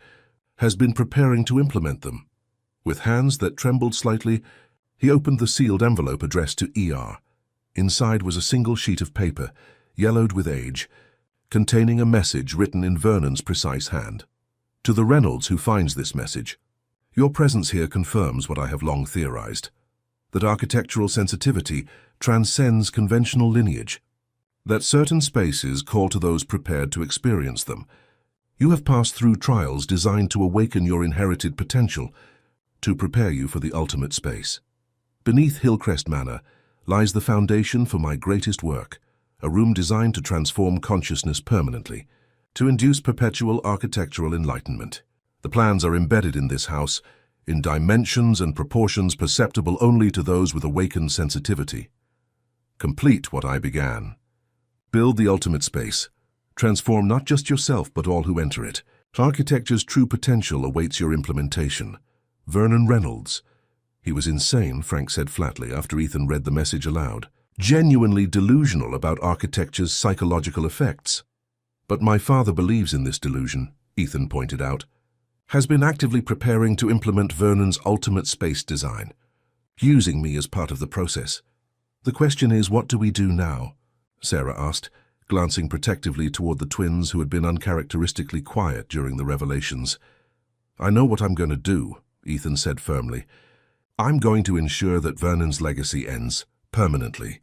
has been preparing to implement them. With hands that trembled slightly, he opened the sealed envelope addressed to ER. Inside was a single sheet of paper, yellowed with age, containing a message written in Vernon's precise hand. To the Reynolds who finds this message, your presence here confirms what I have long theorized, that architectural sensitivity transcends conventional lineage, that certain spaces call to those prepared to experience them. You have passed through trials designed to awaken your inherited potential, to prepare you for the ultimate space. Beneath Hillcrest Manor lies the foundation for my greatest work, a room designed to transform consciousness permanently, to induce perpetual architectural enlightenment. The plans are embedded in this house, in dimensions and proportions perceptible only to those with awakened sensitivity. Complete what I began. Build the ultimate space. Transform not just yourself but all who enter it. Architecture's true potential awaits your implementation. Vernon Reynolds. He was insane, Frank said flatly after Ethan read the message aloud. Genuinely delusional about architecture's psychological effects. But my father believes in this delusion, Ethan pointed out. Has been actively preparing to implement Vernon's ultimate space design, using me as part of the process. The question is, what do we do now? Sarah asked, glancing protectively toward the twins who had been uncharacteristically quiet during the revelations. I know what I'm going to do, Ethan said firmly. I'm going to ensure that Vernon's legacy ends, permanently.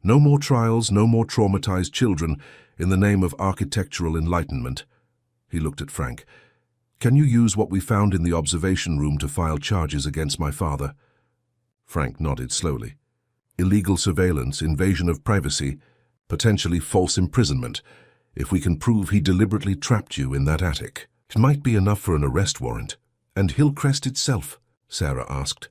No more trials, no more traumatized children in the name of architectural enlightenment. He looked at Frank. Can you use what we found in the observation room to file charges against my father? Frank nodded slowly. Illegal surveillance, invasion of privacy, potentially false imprisonment, if we can prove he deliberately trapped you in that attic. It might be enough for an arrest warrant. And Hillcrest itself? Sarah asked.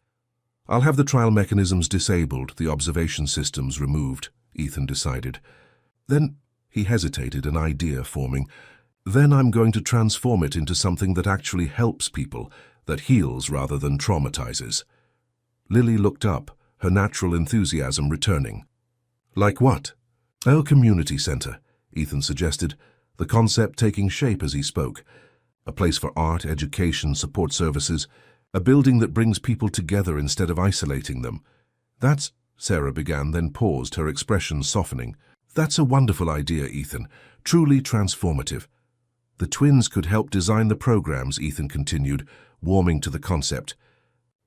I'll have the trial mechanisms disabled, the observation systems removed, Ethan decided. Then, he hesitated, an idea forming. Then I'm going to transform it into something that actually helps people, that heals rather than traumatizes. Lily looked up, her natural enthusiasm returning. Like what? A community center, Ethan suggested, the concept taking shape as he spoke. A place for art, education, support services, a building that brings people together instead of isolating them. That's, Sarah began, then paused, her expression softening. That's a wonderful idea, Ethan, truly transformative. The twins could help design the programs, Ethan continued, warming to the concept.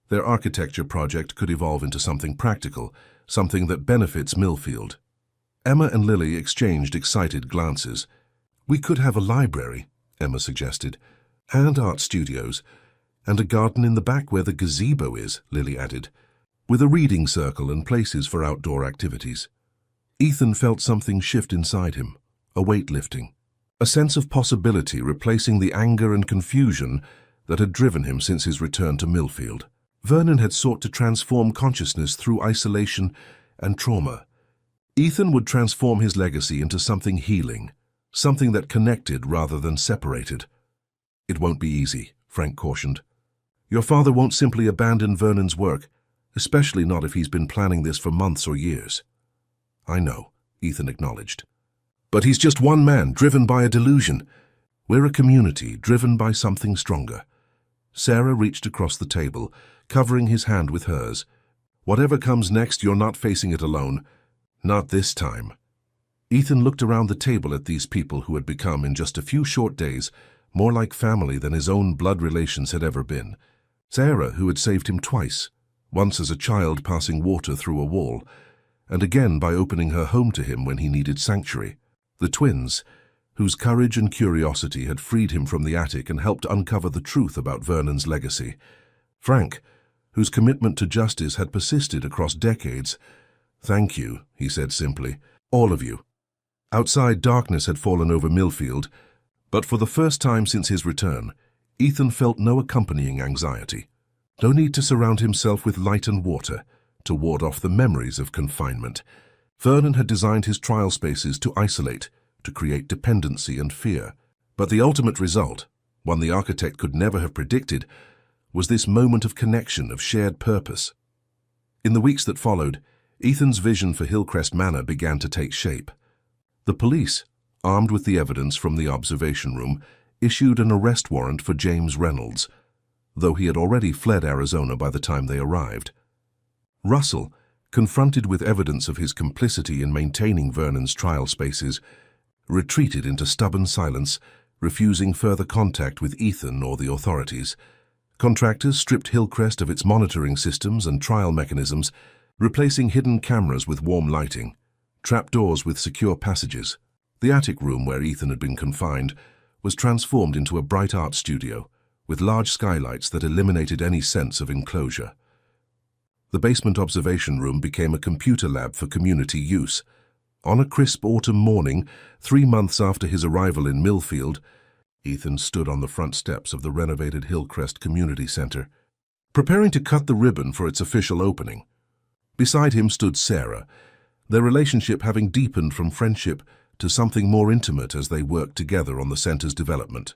Their architecture project could evolve into something practical, something that benefits Millfield. Emma and Lily exchanged excited glances. We could have a library, Emma suggested, and art studios, and a garden in the back where the gazebo is, Lily added, with a reading circle and places for outdoor activities. Ethan felt something shift inside him, a weight lifting. A sense of possibility replacing the anger and confusion that had driven him since his return to Millfield. Vernon had sought to transform consciousness through isolation and trauma. Ethan would transform his legacy into something healing, something that connected rather than separated. It won't be easy, Frank cautioned. Your father won't simply abandon Vernon's work, especially not if he's been planning this for months or years. I know, Ethan acknowledged. But he's just one man, driven by a delusion. We're a community, driven by something stronger. Sarah reached across the table, covering his hand with hers. Whatever comes next, you're not facing it alone. Not this time. Ethan looked around the table at these people who had become, in just a few short days, more like family than his own blood relations had ever been. Sarah, who had saved him twice, once as a child passing water through a wall, and again by opening her home to him when he needed sanctuary. The twins, whose courage and curiosity had freed him from the attic and helped uncover the truth about Vernon's legacy. Frank, whose commitment to justice had persisted across decades. "Thank you," he said simply. "All of you." Outside, darkness had fallen over Millfield, but for the first time since his return, Ethan felt no accompanying anxiety. No need to surround himself with light and water to ward off the memories of confinement. Vernon had designed his trial spaces to isolate, to create dependency and fear. But the ultimate result, one the architect could never have predicted, was this moment of connection, of shared purpose. In the weeks that followed, Ethan's vision for Hillcrest Manor began to take shape. The police, armed with the evidence from the observation room, issued an arrest warrant for James Reynolds, though he had already fled Arizona by the time they arrived. Russell, confronted with evidence of his complicity in maintaining Vernon's trial spaces, retreated into stubborn silence, refusing further contact with Ethan or the authorities. Contractors stripped Hillcrest of its monitoring systems and trial mechanisms, replacing hidden cameras with warm lighting, trapdoors with secure passages. The attic room where Ethan had been confined was transformed into a bright art studio, with large skylights that eliminated any sense of enclosure. The basement observation room became a computer lab for community use. On a crisp autumn morning, 3 months after his arrival in Millfield, Ethan stood on the front steps of the renovated Hillcrest Community Center, preparing to cut the ribbon for its official opening. Beside him stood Sarah, their relationship having deepened from friendship to something more intimate as they worked together on the center's development.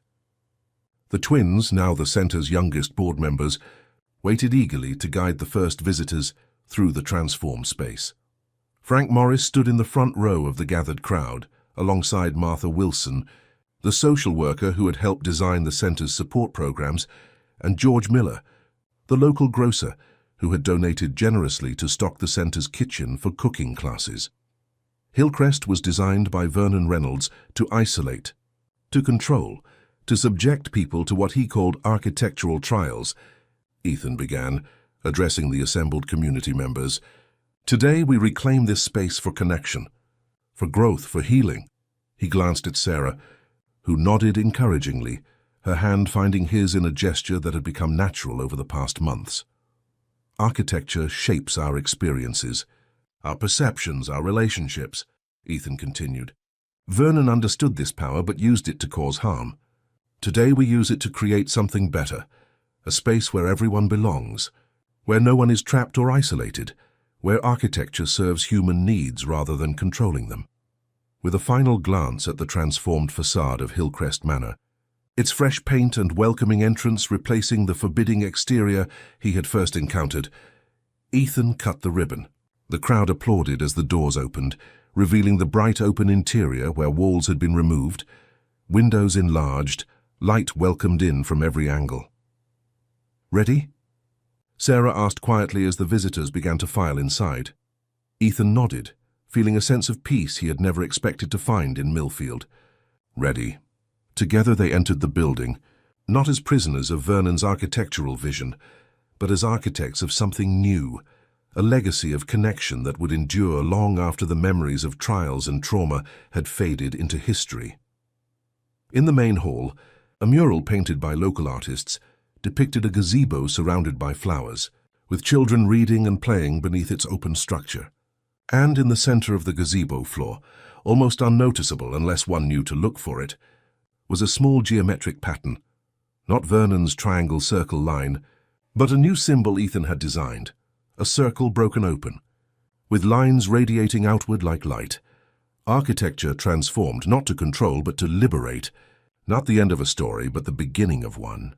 The twins, now the center's youngest board members, waited eagerly to guide the first visitors through the transformed space. Frank Morris stood in the front row of the gathered crowd, alongside Martha Wilson, the social worker who had helped design the center's support programs, and George Miller, the local grocer who had donated generously to stock the center's kitchen for cooking classes. Hillcrest was designed by Vernon Reynolds to isolate, to control, to subject people to what he called architectural trials. Ethan began, addressing the assembled community members. "Today we reclaim this space for connection, for growth, for healing." He glanced at Sarah, who nodded encouragingly, her hand finding his in a gesture that had become natural over the past months. "Architecture shapes our experiences, our perceptions, our relationships," Ethan continued. "Vernon understood this power but used it to cause harm. Today we use it to create something better, a space where everyone belongs, where no one is trapped or isolated, where architecture serves human needs rather than controlling them." With a final glance at the transformed facade of Hillcrest Manor, its fresh paint and welcoming entrance replacing the forbidding exterior he had first encountered, Ethan cut the ribbon. The crowd applauded as the doors opened, revealing the bright open interior where walls had been removed, windows enlarged, light welcomed in from every angle. "Ready?" Sarah asked quietly as the visitors began to file inside. Ethan nodded, feeling a sense of peace he had never expected to find in Millfield. "Ready." Together they entered the building, not as prisoners of Vernon's architectural vision, but as architects of something new, a legacy of connection that would endure long after the memories of trials and trauma had faded into history. In the main hall, a mural painted by local artists depicted a gazebo surrounded by flowers, with children reading and playing beneath its open structure. And in the center of the gazebo floor, almost unnoticeable unless one knew to look for it, was a small geometric pattern, not Vernon's triangle circle line, but a new symbol Ethan had designed, a circle broken open, with lines radiating outward like light. Architecture transformed not to control but to liberate, not the end of a story but the beginning of one.